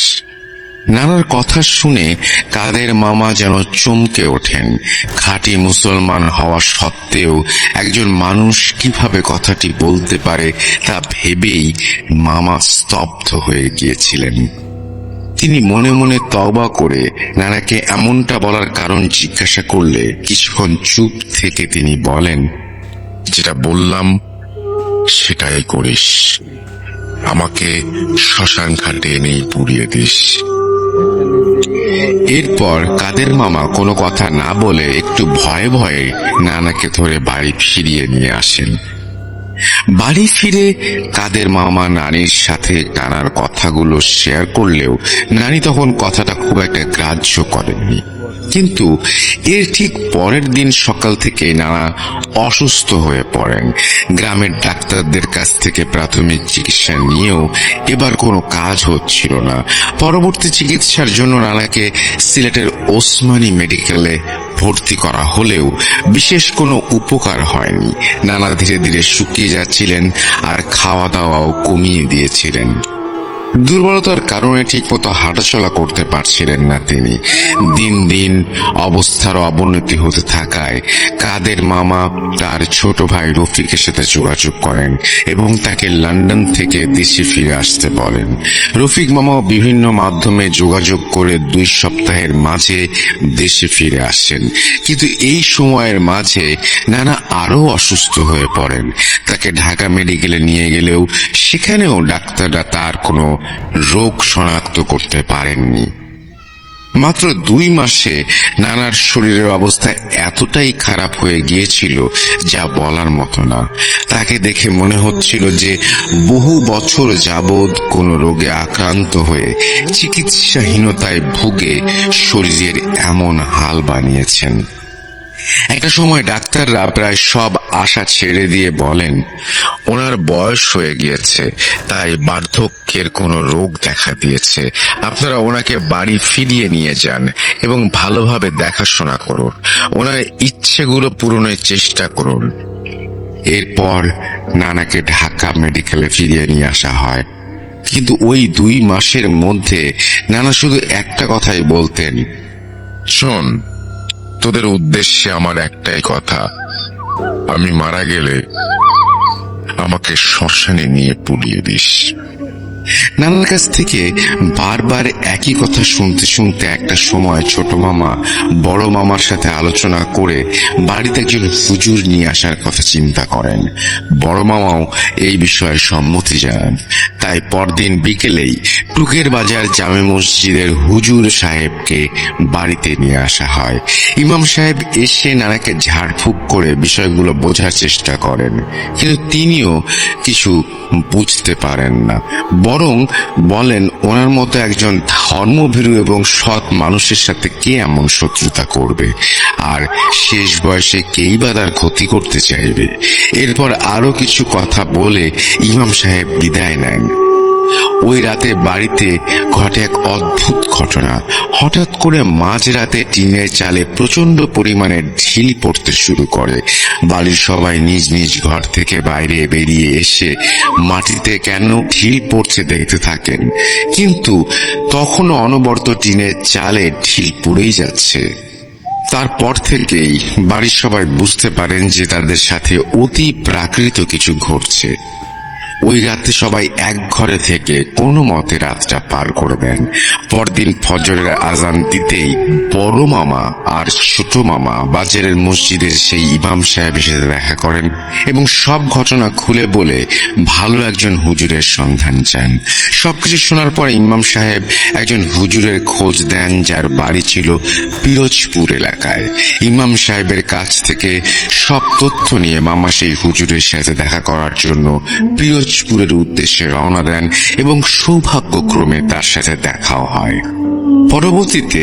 নানার কথা শুনে কাদের মামা যেন চমকে ওঠেন। খাঁটি মুসলমান হওয়া সত্ত্বেও একজন মানুষ কিভাবে কথাটি বলতে পারে তা ভেবেই মামা স্তব্ধ হয়ে গিয়েছিলেন। তিনি মনে মনে তওবা করে নানাকে এমনটা বলার কারণ জিজ্ঞাসা করলে কিছুক্ষণ চুপ থেকে তিনি বলেন, যেটা বললাম সেটাই করিস, আমাকে শ্মশান ঘাটে এনেই পুড়িয়ে দিস। এরপর কাদের মামা কোনো কথা না বলে একটু ভয়ে ভয়ে নানাকে ধরে বাড়ি ফিরিয়ে নিয়ে আসেন। বাড়ি ফিরে কাদের মামা নানির সাথে নানার কথাগুলো শেয়ার করলেও নানি তখন কথাটা খুব একটা গ্রাহ্য করেননি। কিন্তু এর ঠিক পরের দিন সকাল থেকে নানা অসুস্থ হয়ে পড়েন। গ্রামের ডাক্তারদের কাছ থেকে প্রাথমিক চিকিৎসা নিয়েও এবার কোনো কাজ হচ্ছিল না। পরবর্তী চিকিৎসার জন্য নানাকে সিলেটের ওসমানী মেডিকেলে ভর্তি করা হলেও বিশেষ কোনো উপকার হয়নি। নানা ধীরে ধীরে শুকিয়ে যাচ্ছিলেন আর খাওয়া দাওয়াও কমিয়ে দিয়েছিলেন। দুর্বলতার কারণে ঠিকমতো হাঁটাচলা করতে পারছিলেন না তিনি। দিন দিন অবস্থার অবনতি হতে থাকায় কাদের মামা তার ছোট ভাই রফিকের সাথে যোগাযোগ করেন এবং তাকে লন্ডন থেকে দেশে ফিরে আসতে বলেন। রফিক মামাও বিভিন্ন মাধ্যমে যোগাযোগ করে 2 সপ্তাহের মাঝে দেশে ফিরে আসেন। কিন্তু এই সময়ের মাঝে নানা আরো অসুস্থ হয়ে পড়েন। তাকে ঢাকা মেডিকেলে নিয়ে গেলেও সেখানেও ডাক্তাররা তার কোনো রোগ শনাক্ত করতে পারেননি। মাত্র 2 মাসে নানার শরীরের অবস্থা এতটাই খারাপ হয়ে গিয়েছিল যা বলার মতো না। তাকে দেখে মনে হচ্ছিল যে বহু বছর যাবৎ কোনো রোগে আক্রান্ত হয়ে চিকিৎসাহীনতায় ভুগে শরীরের এমন হাল বানিয়েছেন। একটা সময় ডাক্তাররা প্রায় সব আশা ছেড়ে দিয়ে বলেন, ওনার বয়স হয়ে গিয়েছে, তাই বার্ধক্যের কোনো রোগ দেখা দিয়েছে। আপনারা ওনাকে বাড়ি ফিরিয়ে নিয়ে যান এবং ভালোভাবে দেখাশোনা করুন, ওনার ইচ্ছেগুলো পূরণের চেষ্টা করুন। এরপর নানাকে ঢাকা মেডিকেলে ফিরিয়ে নিয়ে আসা হয়। কিন্তু ওই 2 মাসের মধ্যে নানা শুধু একটা কথাই বলতেন, শোন, তোদের উদ্দেশ্যে আমার একটাই কথা, আমি মারা গেলে আমাকে শ্মশানে নিয়ে পুড়িয়ে দিস। নানার কাছ থেকে বারবার একই কথা শুনতে শুনতে একটা সময় ছোট মামা বড় মামার সাথে আলোচনা করে বাড়িতে একজন হুজুর নিয়ে আসার কথা চিন্তা করেন। বড় মামাও এই বিষয়ে সম্মতি জানান। তাই পরদিন বিকেলেই টুকের বাজার জামে মসজিদের হুজুর সাহেবকে বাড়িতে নিয়ে আসা হয়। ইমাম সাহেব এসে নানাকে ঝাড়ফুঁক করে বিষয়গুলো বোঝার চেষ্টা করেন, কিন্তু তিনিও কিছু বুঝতে পারেন না। বরং বলেন, ওনার মতো একজন ধর্মভীরু এবং সৎ মানুষের সাথে কে এমন শত্রুতা করবে, আর শেষ বয়সে কেই বা তার ক্ষতি করতে চাইবে। এরপর আরো কিছু কথা বলে ইমাম সাহেব বিদায় নেন। ওই রাতে বাড়িতে ঘটে এক অদ্ভুত ঘটনা। হঠাৎ করে মাঝরাতে টিনের চালে প্রচন্ড পরিমাণে ঢিল পড়তে শুরু করে। বাড়ির সবাই নিজ নিজ ঘর থেকে বাইরে বেরিয়ে এসে মাটিতে কেন ঢিল পড়ছে দেখতে থাকেন, কিন্তু তখনও অনবরত টিনের চালে ঢিল পড়েই যাচ্ছে। তারপর থেকেই বাড়ির সবাই বুঝতে পারেন যে তাদের সাথে অতি প্রাকৃত কিছু ঘটছে। ওই রাতে সবাই এক ঘরে থেকে কোনো মতে রাতটা পার করে দেন। পরদিন ফজরের আজান দিতেই বড় মামা আর ছোট মামা বাজারের মসজিদের সেই ইমাম সাহেবের সাথে দেখা করেন এবং সব ঘটনা খুলে বলে ভালো একজন হুজুরের সন্ধান চান। সবকিছু শোনার পর ইমাম সাহেব একজন হুজুরের খোঁজ দেন যার বাড়ি ছিল পিরোজপুর এলাকায়। ইমাম সাহেবের কাছ থেকে সব তথ্য নিয়ে মামা সেই হুজুরের সাথে দেখা করার জন্য পিরোজপুরের উদ্দেশ্যে রওনা দেন এবং সৌভাগ্যক্রমে তার সাথে দেখাও হয়। পরবর্তীতে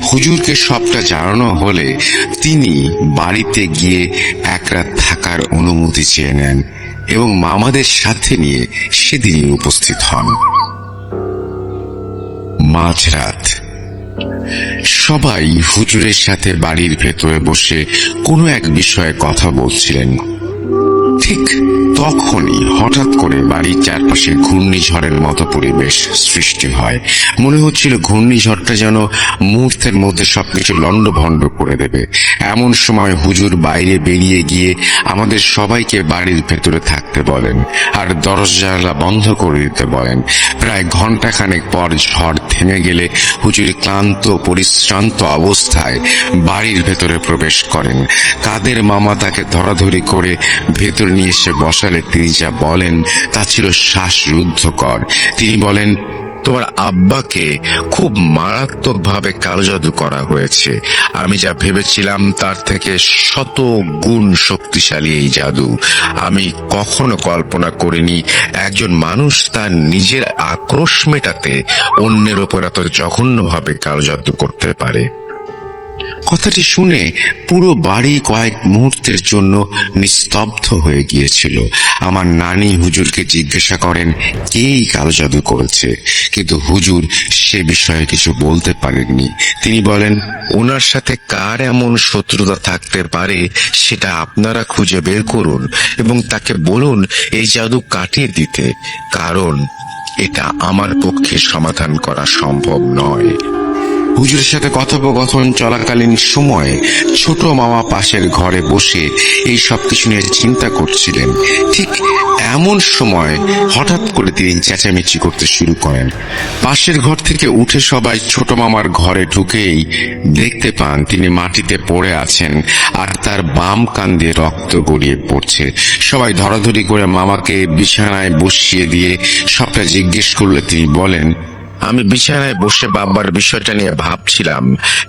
হুজুরকে সবটা জানানো হলে তিনি বাড়িতে গিয়ে এক রাত থাকার অনুমতি চেয়ে নেন এবং মামাদের সাথে নিয়ে সেদিনই উপস্থিত হন। মাঝরাত সবাই হুজুরের সাথে বাড়ির ভেতরে বসে কোনো এক বিষয়ে কথা বলছিলেন। ঠিক তখনই হঠাৎ করে বাড়ির চারপাশে ঘূর্ণিঝড়ের মতো পরিবেশ সৃষ্টি হয়। মনে হচ্ছিল ঘূর্ণিঝড়টা যেন মুহূর্তের মধ্যে সবকিছু লন্ডভন্ড করে দেবে। এমন সময় হুজুর বাইরে বেরিয়ে গিয়ে আমাদের সবাইকে বাড়ির ভেতরে থাকতে বলেন আর দরজা বন্ধ করে দিতে বলেন। প্রায় ঘন্টাখানেক পর ঝড় থেমে গেলে হুজুর ক্লান্ত পরিশ্রান্ত অবস্থায় বাড়ির ভেতরে প্রবেশ করেন। কাদের মামা তাকে ধরাধরি করে ভেতর নিয়ে এসে বসালে তিনি যা বলেন তা ছিল শ্বাসরুদ্ধকর। তিনি বলেন, তোমার আব্বাকে খুব মারাত্মকভাবে কালো জাদু করা হয়েছে। আমি যা ভেবেছিলাম তার থেকে 100 গুণ শক্তিশালী এই জাদু। আমি কখনো কল্পনা করিনি একজন মানুষ তার নিজের আক্রোশ মেটাতে অন্যের ওপর এত জঘন্যভাবে কালো জাদু করতে পারে। কথাটি শুনে পুরো বাড়ি কয়েক মুহূর্তের জন্য নিস্তব্ধ হয়ে গিয়েছিল। আমার নানি হুজুরকে জিজ্ঞাসা করেন কে এই কালো জাদু করেছে, কিন্তু হুজুর সে বিষয়ে কিছু বলতে পারেননি। তিনি বলেন, ওনার সাথে কার এমন শত্রুতা থাকতে পারে সেটা আপনারা খুঁজে বের করুন এবং তাকে বলুন এই জাদু কাটিয়ে দিতে, কারণ এটা আমার পক্ষে সমাধান করা সম্ভব নয়। হুজুরের সাথে কথোপকথন চলাকালীন সময়ে ছোট মামা পাশের ঘরে বসে এই সব কিছু নিয়ে চিন্তা করছিলেন। ঠিক এমন সময় হঠাৎ করে তিনি চেঁচামেচি করতে শুরু করেন। পাশের ঘর থেকে উঠে সবাই ছোট মামার ঘরে ঢুকেই দেখতে পান তিনি মাটিতে পড়ে আছেন আর তার বাম কান দিয়ে রক্ত গড়িয়ে পড়ছে। সবাই ধরাধরি করে মামাকে বিছানায় বসিয়ে দিয়ে সবটা জিজ্ঞেস করলে তিনি বলেন, আমি বিছানায় বসে বাবার বিষয়টা নিয়ে ভাবছিলাম।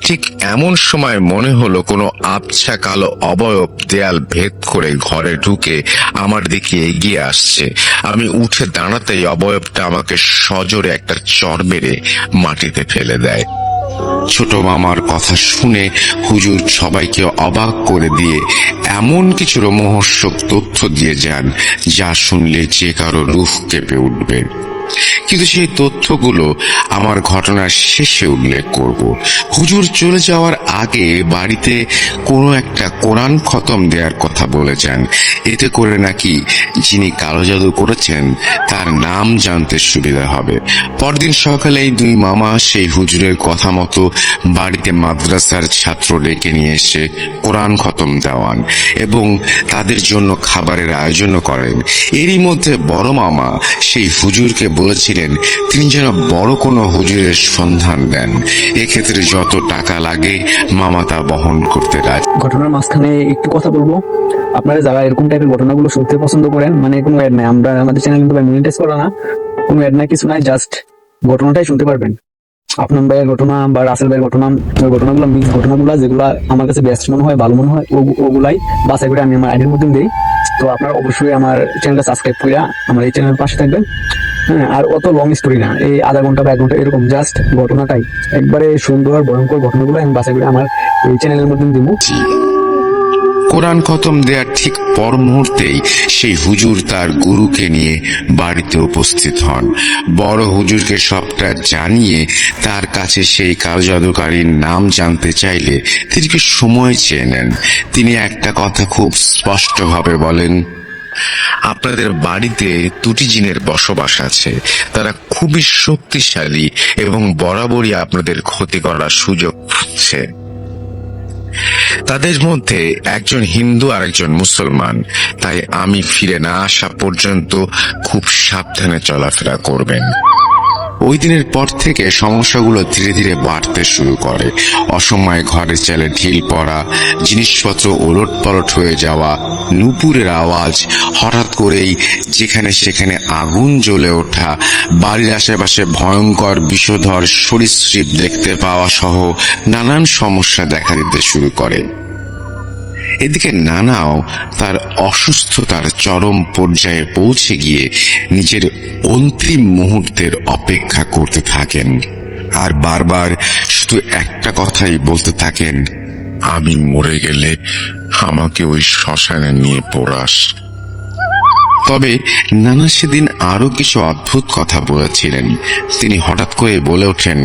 ঠিক এমন সময় মনে হলো কোনো আবছা কালো অবয়ব দেয়াল ভেদ করে ঘরে ঢুকে আমার দিকে এগিয়ে আসছে। আমি উঠে দাঁড়াতেই অবয়বটা আমাকে সজোরে একটা চড় মেরে মাটিতে ফেলে দেয়। ছোট মামার কথা শুনে হুজুর সবাইকে অবাক করে দিয়ে এমন কিছু রোমহর্ষক তথ্য দিয়ে যান যা শুনলে যে কারো রূহ কেঁপে উঠবে। কিন্তু সেই তথ্যগুলো আমার ঘটনার শেষে উল্লেখ করব। হুজুর চলে যাওয়ার আগে বাড়িতে কোনো একটা কোরআন খতম দেওয়ার কথা বলে যান, এতে করে নাকি যিনি কালো জাদু করেছেন তার নাম জানতে সুবিধা হবে। পরদিন সকালে এই দুই মামা সেই হুজুরের কথা মতো বাড়িতে মাদ্রাসার ছাত্র ডেকে নিয়ে এসে কোরআন খতম দেওয়ান এবং তাদের জন্য খাবারের আয়োজন করেন। এরই মধ্যে বড় মামা সেই হুজুরকে বলেছিলেন তিনি যেন বড় কোনো হুজুরের সন্ধান দেন, এক্ষেত্রে যত টাকা লাগে মামা তা বহন করতে রাজি। ঘটনার মাঝখানে একটু কথা বলবো। আপনারা যারা এরকম টাইপের ঘটনাগুলো শুনতে পছন্দ করেন, মানে কোনো অ্যাড নাই, আমাদের চ্যানেল কিন্তু মনিটাইজ করা না, কোনো অ্যাড নাই, কিছু নাই, জাস্ট ঘটনাটাই শুনতে পারবেন। আপনার ভাইয়ের ঘটনা বা রাসেল ভাইয়ের ঘটনা, ওই ঘটনাগুলো মিক্স ঘটনাগুলো যেগুলো আমার কাছে বেস্ট মনে হয়, ভালো মনে হয়, ওগুলাই বাছাই করে আমি আমার আইডির মধ্যে দিই। তো আপনারা অবশ্যই আমার চ্যানেলটা সাবস্ক্রাইব করে আমার এই চ্যানেলের পাশে থাকবেন। হ্যাঁ, আর অত লং স্টোরি না, এই আধা ঘন্টা বা 1 ঘন্টা এরকম জাস্ট ঘটনাটাই একবারে সুন্দর ভয়ঙ্কর ঘটনাগুলো আমি বাছাই করে আমার এই চ্যানেলের মধ্যে দিব। কোরআন খতম দেওয়ার ঠিক পর মুহূর্তেই সেই হুজুর তার গুরুকে নিয়ে বাড়িতে উপস্থিত হন। বড় হুজুরকে সবটা জানিয়ে তার কাছে সেই কালো জাদুকারীর নাম জানতে চাইলে তিনি সময় চেয়ে নেন। তিনি একটা কথা খুব স্পষ্টভাবে বলেন, আপনাদের বাড়িতে 2টি জিনের বসবাস আছে, তারা খুবই শক্তিশালী এবং বরাবরই আপনাদের ক্ষতি করার সুযোগ খুঁজছে। তাদের মধ্যে একজন হিন্দু আর একজন মুসলমান, তাই আমি ফিরে না আসা পর্যন্ত খুব সাবধানে চলাফেরা করবেন। ওই দিনের পর থেকে সমস্যাগুলো ধীরে ধীরে বাড়তে শুরু করে। অসময়ে ঘরের চালে ঢিল পড়া, জিনিসপত্র ওলট পালট হয়ে যাওয়া, নুপুরের আওয়াজ, হঠাৎ করেই যেখানে সেখানে আগুন জ্বলে ওঠা, বাড়ির আশেপাশে ভয়ঙ্কর বিষধর সরীসৃপ দেখতে পাওয়া সহ নানান সমস্যা দেখা দিতে শুরু করে। এদিকে নানাও তার অসুস্থতার চরম পর্যায়ে পৌঁছে গিয়ে নিজের অন্তিম মুহূর্তের অপেক্ষা করতে থাকেন, আর বারবার শুধু একটা কথাই বলতে থাকেন, আমি মরে গেলে আমাকে ওই শ্মশানে নিয়ে পোড়াস। তবে নানা সেদিন আরো কিছু অদ্ভুত কথা বলেছিলেন। তিনি হঠাৎ করে বলে ওঠেন,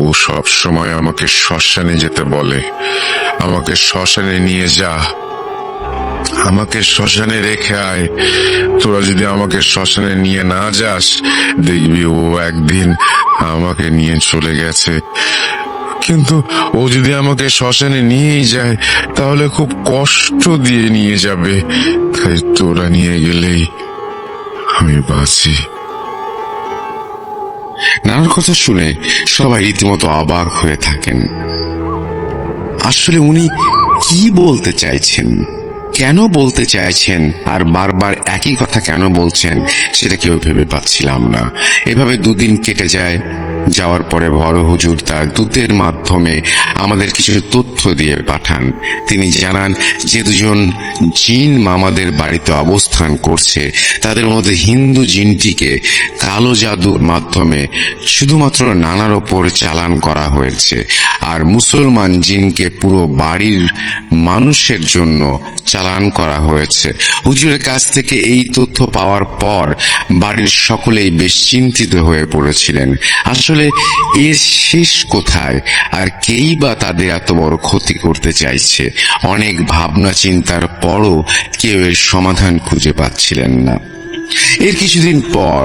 ও সব সময় আমাকে শ্মশানে যেতে বলে, আমাকে শ্মশানে নিয়ে যা, আমাকে শ্মশানে রেখে আয়। তোরা যদি আমাকে শ্মশানে নিয়ে না যাস, দেখবি ও একদিন আমাকে নিয়ে চলে গেছে। কিন্তু ও যদি আমাকে শ্মশানে নিয়েই যায়, তাহলে খুব কষ্ট দিয়ে নিয়ে যাবে। তাই তোরা নিয়ে গেলেই আমি বাঁচি। নানার কথা শুনে সবাই রীতিমতো অবাক হয়ে থাকেন। আসলে উনি কি বলতে চাইছেন, কেন বলতে চাইছেন, আর বারবার একই কথা কেন বলছেন, সেটা কেউ ভেবে পাচ্ছিলাম না। এভাবে দুদিন কেটে যায়। যাওয়ার পরে বড় হুজুর তার দূতের মাধ্যমে আমাদের কিছু তথ্য দিয়ে পাঠান। তিনি জানান যে দুজন জিন মামাদের বাড়িতে অবস্থান করছে, তাদের মধ্যে হিন্দু জিনটিকে কালো জাদুর মাধ্যমে শুধুমাত্র নানার ওপর চালান করা হয়েছে, আর মুসলমান জিনকে পুরো বাড়ির মানুষের জন্য চালান করা হয়েছে। হুজুরের কাছ থেকে এই তথ্য পাওয়ার পর বাড়ির সকলেই বেশ চিন্তিত হয়ে পড়েছিলেন। আসলে এর শেষ কোথায়, আর কেই বা তাদের এত বড় ক্ষতি করতে চাইছে? অনেক ভাবনা চিন্তার পরও কেউ এর সমাধান খুঁজে পাচ্ছিলেন না। এর কিছুদিন পর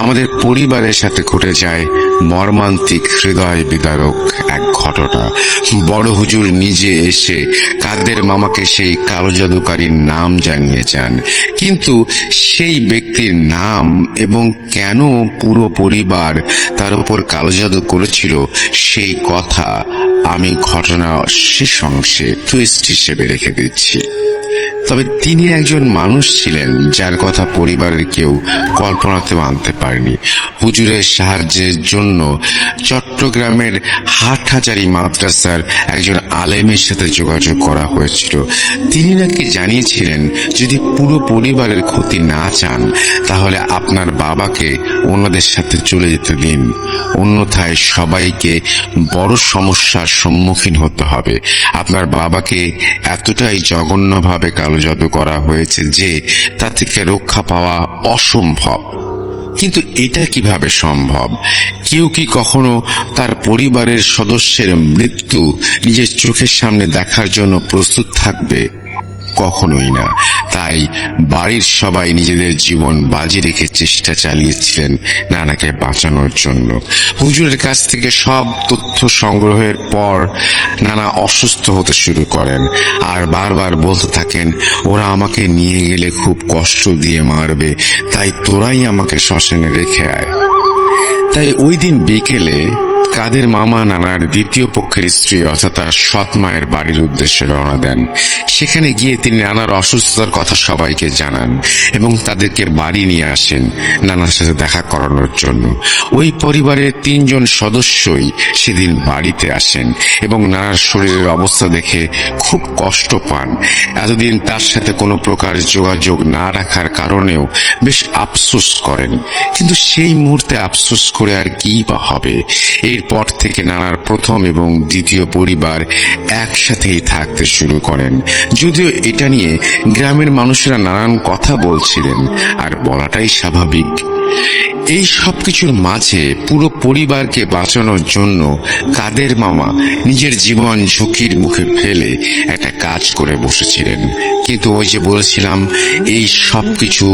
আমাদের পরিবারের সাথে ঘটে যায় মর্মান্তিক হৃদয় বিদারক এক ঘটনা। বড় হুজুর নিজে এসে কাদের মামাকে সেই কালো জাদুকারীর নাম জানিয়ে যান, কিন্তু সেই ব্যক্তির নাম এবং কেন পুরো পরিবার তার উপর কালো জাদু করেছিল সেই কথা আমি ঘটনা শেষ অংশে টুইস্ট হিসেবে রেখে দিচ্ছি। তবে তিনি একজন মানুষ ছিলেন যার কথা পরিবারের কেউ কল্পনাতেও আনতে পারেনি। হুজুরের সাহায্যের জন্য চট্টগ্রামের হাটহাজারী মাদ্রাসার একজন আলেমের সাথে যোগাযোগ করা হয়েছিল। তিনি নাকি জানিয়েছিলেন, যদি পুরো পরিবারের ক্ষতি না চান তাহলে আপনার বাবাকে ওনাদের সাথে চলে যেতে দিন, অন্যথায় সবাইকে বড় সমস্যার সম্মুখীন হতে হবে। আপনার বাবাকে এতটাই জঘন্যভাবে কালো জাদু করা হয়েছে যে তা থেকে রক্ষা পাওয়া অসম্ভব। কিন্তু এটা কিভাবে সম্ভব? কেউ কি কখনো তার পরিবারের সদস্যের মৃত্যু নিজের চোখের সামনে দেখার জন্য প্রস্তুত থাকবে? কখনোই না। তাই বাড়ির সবাই নিজেদের জীবন বাজি রেখে চেষ্টা চালিয়েছিলেন নানাকে বাঁচানোর জন্য। হুজুরের কাছ থেকে সব তথ্য সংগ্রহের পর নানা অসুস্থ হতে শুরু করেন, আর বারবার বলতে থাকেন, ওরা আমাকে নিয়ে গেলে খুব কষ্ট দিয়ে মারবে, তাই তোরাই আমাকে শ্মশানে রেখে আয়। তাই ওই দিন বিকেলে কাদের মামা নানার দ্বিতীয় পক্ষের স্ত্রী অর্থাৎ তার সৎ মায়ের বাড়ির উদ্দেশ্যে রওনা দেন। সেখানে গিয়ে তিনি নানার অসুস্থতার কথা সবাইকে জানান এবং তাদেরকে বাড়ি নিয়ে আসেন নানার সাথে দেখা করানোর জন্য। ওই পরিবারের 3 জন সদস্যই সেদিন বাড়িতে আসেন এবং নানার শরীরের অবস্থা দেখে খুব কষ্ট পান। এতদিন তার সাথে কোনো প্রকার যোগাযোগ না রাখার কারণেও বেশ আফসোস করেন, কিন্তু সেই মুহূর্তে আফসোস করে আর কি বা হবে। এরপর থেকে নানার প্রথম এবং দ্বিতীয় পরিবার একসাথেই থাকতে শুরু করেন। যদিও এটা নিয়ে গ্রামের মানুষেরা নানান কথা বলছিলেন, আর বলাটাই স্বাভাবিক। এই সবকিছুর মাঝে পুরো পরিবারকে বাঁচানোর জন্য কাদের মামা নিজের জীবন ঝুঁকির মুখে ফেলে একটা কাজ করে বসেছিলেন। কিন্তু ওই যে বলেছিলাম, এই সবকিছু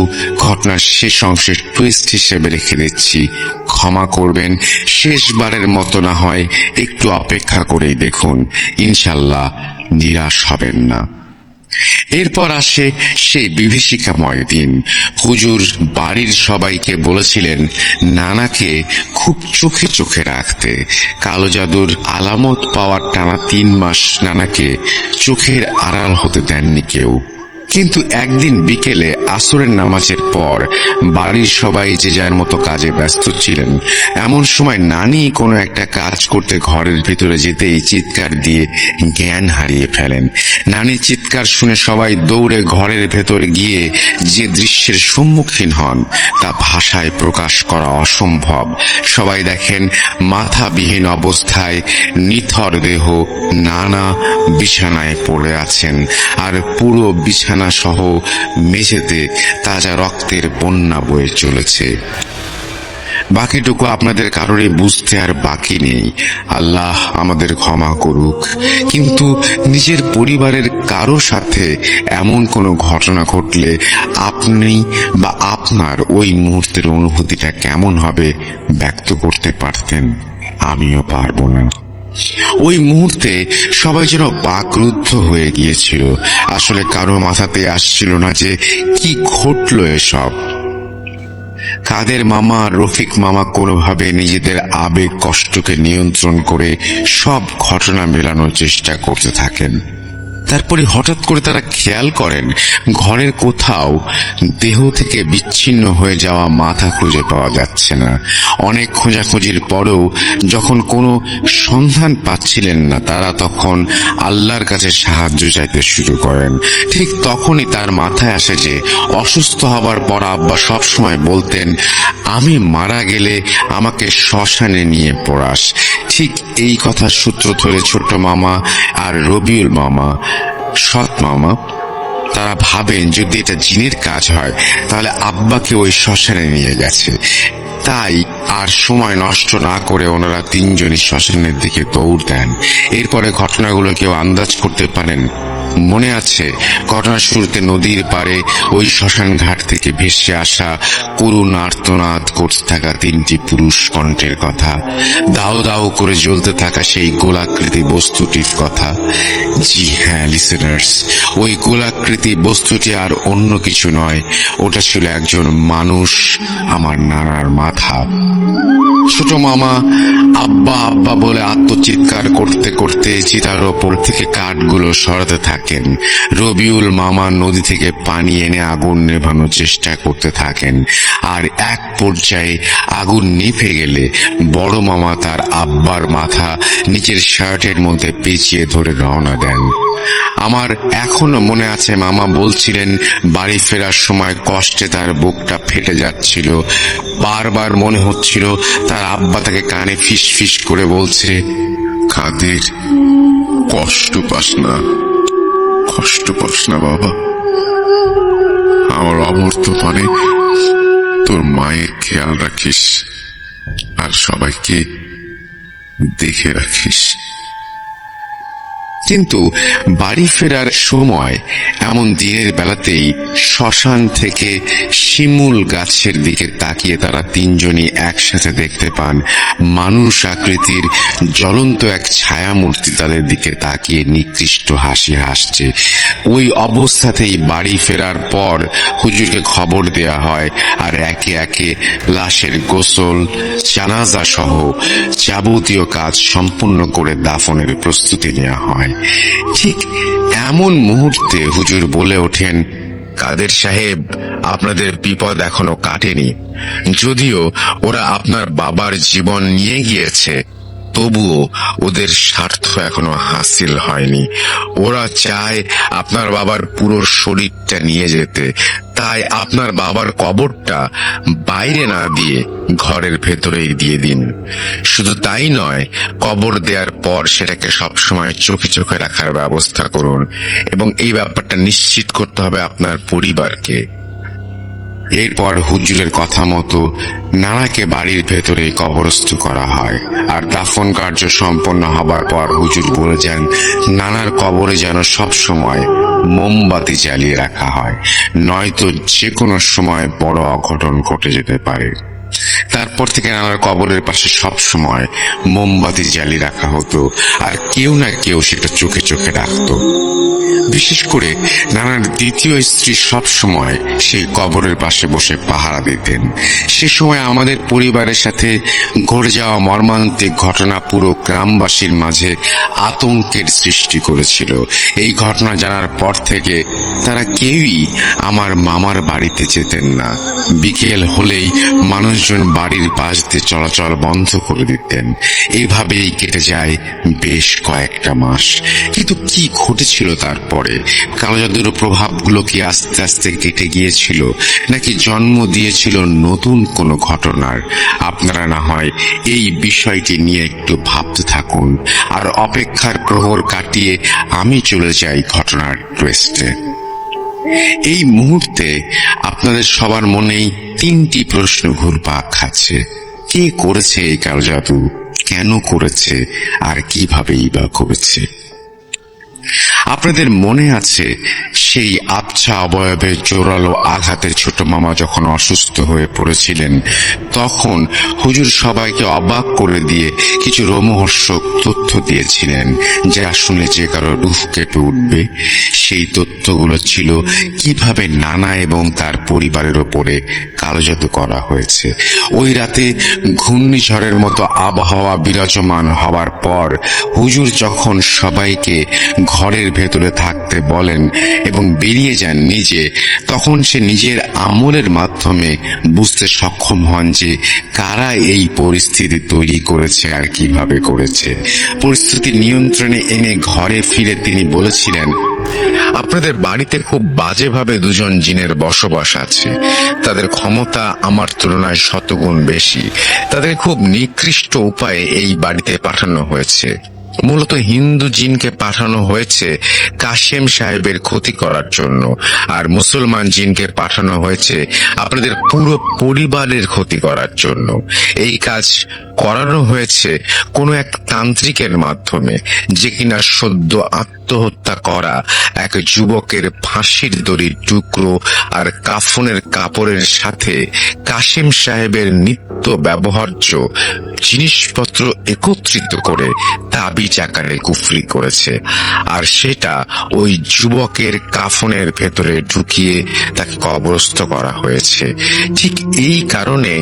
ঘটনার শেষ অংশের টুইস্ট হিসেবে রেখে দিচ্ছি। ক্ষমা করবেন, শেষবারের মতো না হয় একটু অপেক্ষা করেই দেখুন, ইনশাল্লাহ নিরাশ হবেন না। এরপর আসে সেই বিভীষিকাময় দিন। হুজুর বাড়ির সবাইকে বলেছিলেন নানাকে খুব চোখে চোখে রাখতে। কালো জাদুর আলামত পাওয়ার টানা 3 মাস নানাকে চোখের আড়াল হতে দেননি কেউ। কিন্তু একদিন বিকেলে আসরের নামাজের পর বাড়ির সবাই যে যার মতো কাজে ব্যস্ত ছিলেন, এমন সময় নানি কোনো একটা কাজ করতে ঘরের ভিতরে যেতেই চিৎকার দিয়ে জ্ঞান হারিয়ে ফেলেন। নানির চিৎকার শুনে সবাই দৌড়ে ঘরের ভেতরে গিয়ে যে দৃশ্যের সম্মুখীন হন তা ভাষায় প্রকাশ করা অসম্ভব। সবাই দেখেন মাথাবিহীন অবস্থায় নিথর দেহ নানা বিছানায় পড়ে আছেন, আর পুরো বিছানা সহ মেঝেতে তাজা রক্তের বন্যা বয়ে চলেছে। বাকিটুকু আপনাদের কারোরই বুঝতে আর বাকি নেই, আল্লাহ আমাদের ক্ষমা করুক। কিন্তু নিজের পরিবারের কারো সাথে এমন কোনো ঘটনা ঘটলে আপনি বা আপনার ওই মুহূর্তের অনুভূতিটা কেমন হবে ব্যক্ত করতে পারতেন? আমিও পারবো না। ওই মুহূর্তে সবাই যেন বাকরুদ্ধ হয়ে গিয়েছিল। আসলে কারো মাথাতে আসছিল না যে কি ঘটলো এসব। কাদের মামা, রফিক মামা কোনোভাবে নিজেদের আবেগ কষ্টকে নিয়ন্ত্রণ করে সব ঘটনা মেলানোর চেষ্টা করতে থাকেন। তারপরে হঠাৎ করে তারা খেয়াল করেন ঘরের কোথাও দেহ থেকে বিচ্ছিন্ন হয়ে যাওয়া মাথা খুঁজে পাওয়া যাচ্ছে না। অনেক খোঁজাখুঁজির পরেও যখন কোনো সন্ধান পাচ্ছিলেন না, তারা তখন আল্লাহর কাছে সাহায্য চাইতে শুরু করেন। ঠিক তখনই তার মাথায় আসে যে অসুস্থ হবার পর আব্বা সবসময় বলতেন, আমি মারা গেলে আমাকে শ্মশানে নিয়ে পড়াস। ঠিক এই কথার সূত্র ধরে ছোট মামা আর রবিউল মামা, সৎ মামা, তারা ভাবেন যদি এটা জিনের কাজ হয় তাহলে আব্বাকে ওই শ্মশানে নিয়ে গেছে। তাই আর সময় নষ্ট না করে ওনারা 3 জনই শ্মশানের দিকে দৌড় দেন। এরপরে ঘটনাগুলো কেউ আন্দাজ করতে পারেন। মনে আছে ঘটনার শুরুতে নদীর পাড়ে ওই শ্মশান ঘাট থেকে ভেসে আসা করুণ আর্তনাদ করতে থাকা 3টি পুরুষ কণ্ঠের কথা, দাও দাও করে জ্বলতে থাকা সেই গোলাকৃতি বস্তুটির কথা। জি হ্যাঁ লিসেনার্স, ওই গোলাকৃতি বস্তুটি আর অন্য কিছু নয়, ওটা ছিল একজন মানুষ, আমার নানার মাথা। ছোট মামা আব্বা আব্বা বলে আত্মচিৎকার করতে করতে চিতার ওপর থেকে কাঠগুলো সরাতে থাকেন। রবিউল মামা নদী থেকে পানি এনে আগুন নেভানোর চেষ্টা করতে থাকেন। আর এক পর্যায়ে আগুন নিভে গেলে বড় মামা তার আব্বার মাথা নিচের শার্টের মধ্যে পেঁচিয়ে ধরে রওনা দেন। আমার এখনো মনে আছে মামা বলছিলেন বাড়ি ফেরার সময় কষ্টে তার বুকটা ফেটে যাচ্ছিল। বারবার মনে হচ্ছিল তার আব্বা তাকে কানে ফিস ফিস করে বলছে, কাদের, কষ্ট পাস না, কষ্ট পাস না বাবা, আমার অমর্ত্যপানে তোর মায়ের খেয়াল রাখিস আর সবাইকে দেখে রাখিস। কিন্তু বাড়ি ফেরার সময় এমন দিনের বেলাতেই শ্মশান থেকে শিমুল গাছের দিকে তাকিয়ে তারা 3 জনই একসাথে দেখতে পান মানুষ আকৃতির জ্বলন্ত এক ছায়ামূর্তি তাদের দিকে তাকিয়ে নিকৃষ্ট হাসি হাসছে। ওই অবস্থাতেই বাড়ি ফেরার পর হুজুরকে খবর দেয়া হয়, আর একে একে লাশের গোসল, জানাজা সহ যাবতীয় কাজ সম্পূর্ণ করে দাফনের প্রস্তুতি নেওয়া হয়। ঠিক এমন মুহূর্তে হুজুর বলে ওঠেন, কাদের সাহেব, আপনাদের বিপদ এখনো কাটেনি। যদিও ওরা আপনার বাবার জীবন নিয়ে গিয়েছে, তবুও ওদের স্বার্থ এখনো হাসিল হয়নি। ওরা চায় আপনার বাবার পুরো শরীরটা নিয়ে যেতে। তাই আপনার বাবার কবরটা বাইরে না দিয়ে ঘরের ভেতরেই দিয়ে দিন। শুধু তাই নয়, কবর দেওয়ার পর সেটাকে সবসময় চোখে চোখে রাখার ব্যবস্থা করুন, এবং এই ব্যাপারটা নিশ্চিত করতে হবে আপনার পরিবারকে। এরপর হুজুরের কথা মতো নানাকে বাড়ির ভেতরে কবরস্থ করা হয়। আর দাফন কার্য সম্পন্ন হবার পর হুজুর বলে যান নানার কবরে যেন সব সময় মোমবাতি জ্বালিয়ে রাখা হয়, নয়তো যে কোনো সময় বড় অঘটন ঘটে যেতে পারে। তারপর থেকে নানার কবরের পাশে সব সময় মোমবাতি জ্বালিয়ে রাখা হতো, আর কেউ না কেউ সেটা চোখে চোখে রাখতো। বিশেষ করে নানার দ্বিতীয় স্ত্রী সব সময় সেই কবরের পাশে বসে পাহারা দিতেন। সে সময় আমাদের পরিবারের সাথে ঘটে যাওয়া মর্মান্তিক ঘটনা পুরো গ্রামবাসীর মাঝে আতঙ্কের সৃষ্টি করেছিল। এই ঘটনা জানার পর থেকে তারা কেউই আমার মামার বাড়িতে যেতেন না। বিকেল হলেই মানুষজন বাড়ির পাশ দিয়ে চলাচল বন্ধ করে দিতেন। এভাবেই কেটে যায় বেশ কয়েকটা মাস। কিন্তু কি ঘটেছিল তারপরে? কালো জাদুর প্রভাবগুলো কি আস্তে আস্তে কেটে গিয়েছিল, নাকি জন্ম দিয়েছিল নতুন কোনো ঘটনার? আপনারা না হয় এই বিষয়টি নিয়ে একটু ভাবতে থাকুন, আর অপেক্ষার প্রহর কাটিয়ে আমি চলে যাই ঘটনার টুইস্টে। এই মুহূর্তে আপনাদের সবার মনেই তিনটি প্রশ্ন ঘুরপাক খাচ্ছে। কে করেছে এই কালো জাদু, কেন করেছে, আর কিভাবেই বা করেছে? আপনাদের মনে আছে সেই আবছা অবয়বে জোরালো আঘাতে ছোট মামা যখন অসুস্থ হয়ে পড়েছিলেন, তখন হুজুর সবাইকে অবাক করে দিয়ে কিছু রোমহর্ষক তথ্য দিয়েছিলেন, যা শুনে যে কারো রুহ কেঁপে উঠবে। সেই তথ্যগুলো ছিল কিভাবে নানা এবং তার পরিবারের ওপরে কালো জাদু করা হয়েছে। ওই রাতে ঘূর্ণিঝড়ের মতো আবহাওয়া বিরাজমান হওয়ার পর হুজুর যখন সবাইকে ঘরের ভেতরে থাকতে বলেন এবং বেরিয়ে যান নিজে, তখন সে নিজের আমলের মাধ্যমে বুঝতে সক্ষম হন যে কারা এই পরিস্থিতি তৈরি করেছে আর কিভাবে করেছে। পরিস্থিতি নিয়ন্ত্রণে এনে ঘরে ফিরে তিনি বলেছিলেন, আপনাদের বাড়িতে খুব বাজেভাবে দুজন জিনের বসবাস আছে। তাদের ক্ষমতা আমার তুলনায় শতগুণ বেশি। তাদের খুব নিকৃষ্ট উপায়ে এই বাড়িতে পাঠানো হয়েছে। মূলত হিন্দু জিনকে পাঠানো হয়েছে কাশেম সাহেবের ক্ষতি করার জন্য, আর মুসলমান জিনকে পাঠানো হয়েছে আপনাদের পুরো পরিবারের ক্ষতি করার জন্য। এই কাজ করানো হয়েছে কোনো এক তান্ত্রিকের মাধ্যমে, যে কিনা সদ্য আত্মহত্যা করা এক যুবকের ফাঁসির দড়ির টুকরো আর কাফনের কাপড়ের সাথে কাশেম সাহেবের নিত্য ব্যবহার্য জিনিসপত্র একত্রিত করে তাবিজ আকারে কুফরি করেছে, আর সেটা ওই যুবকের কাফনের ভেতরে ঢুকিয়ে তাকে কবরস্থ করা হয়েছে। ঠিক এই কারণে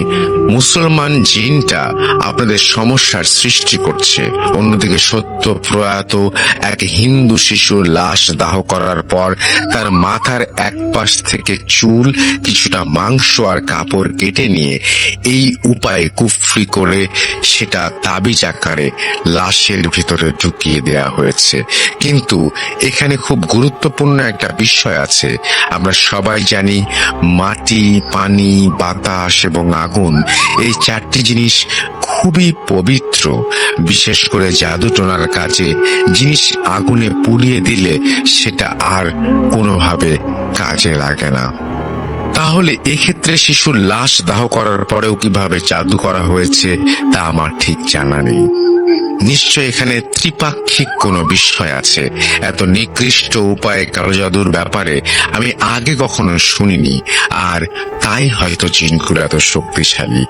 মুসলমান জিনটা আপনাদের সমস্যার সৃষ্টি করছে। অন্যদিকে সত্য প্রয়াত এক হিন্দু শিশুর লাশ দাহ করার পর তার মাথার এক পাশ থেকে চুল, কিছুটা মাংস আর কাপড় কেটে নিয়ে এই উপায়ে কুফরি করে সেটা তাবিজ আকারে লাশের ভিতরে ঢুকিয়ে দেয়া হয়েছে। কিন্তু এখানে খুব গুরুত্বপূর্ণ একটা বিষয় আছে। আমরা সবাই জানি মাটি, পানি, বাতাস এবং আগুন, এই চারটি জিনিস খুবই পবিত্র। বিশেষ করে জাদুটোনার কাজে জিনিস আগুনে পুড়িয়ে দিলে সেটা আর কোনোভাবে কাজে লাগে না। তাহলে এক্ষেত্রে শিশুর লাশ দাহ করার পরেও কিভাবে জাদু করা হয়েছে তা আমার ঠিক জানা নেই। নিশ্চয় এখানে ত্রিপাক্ষিক কোনো বিষয় আছে। এত নিকৃষ্ট উপায়ে কালো জাদুর ব্যাপারে আমি আগে কখনো শুনিনি, আর তাই হয়তো জিনগুলো এত শক্তিশালী।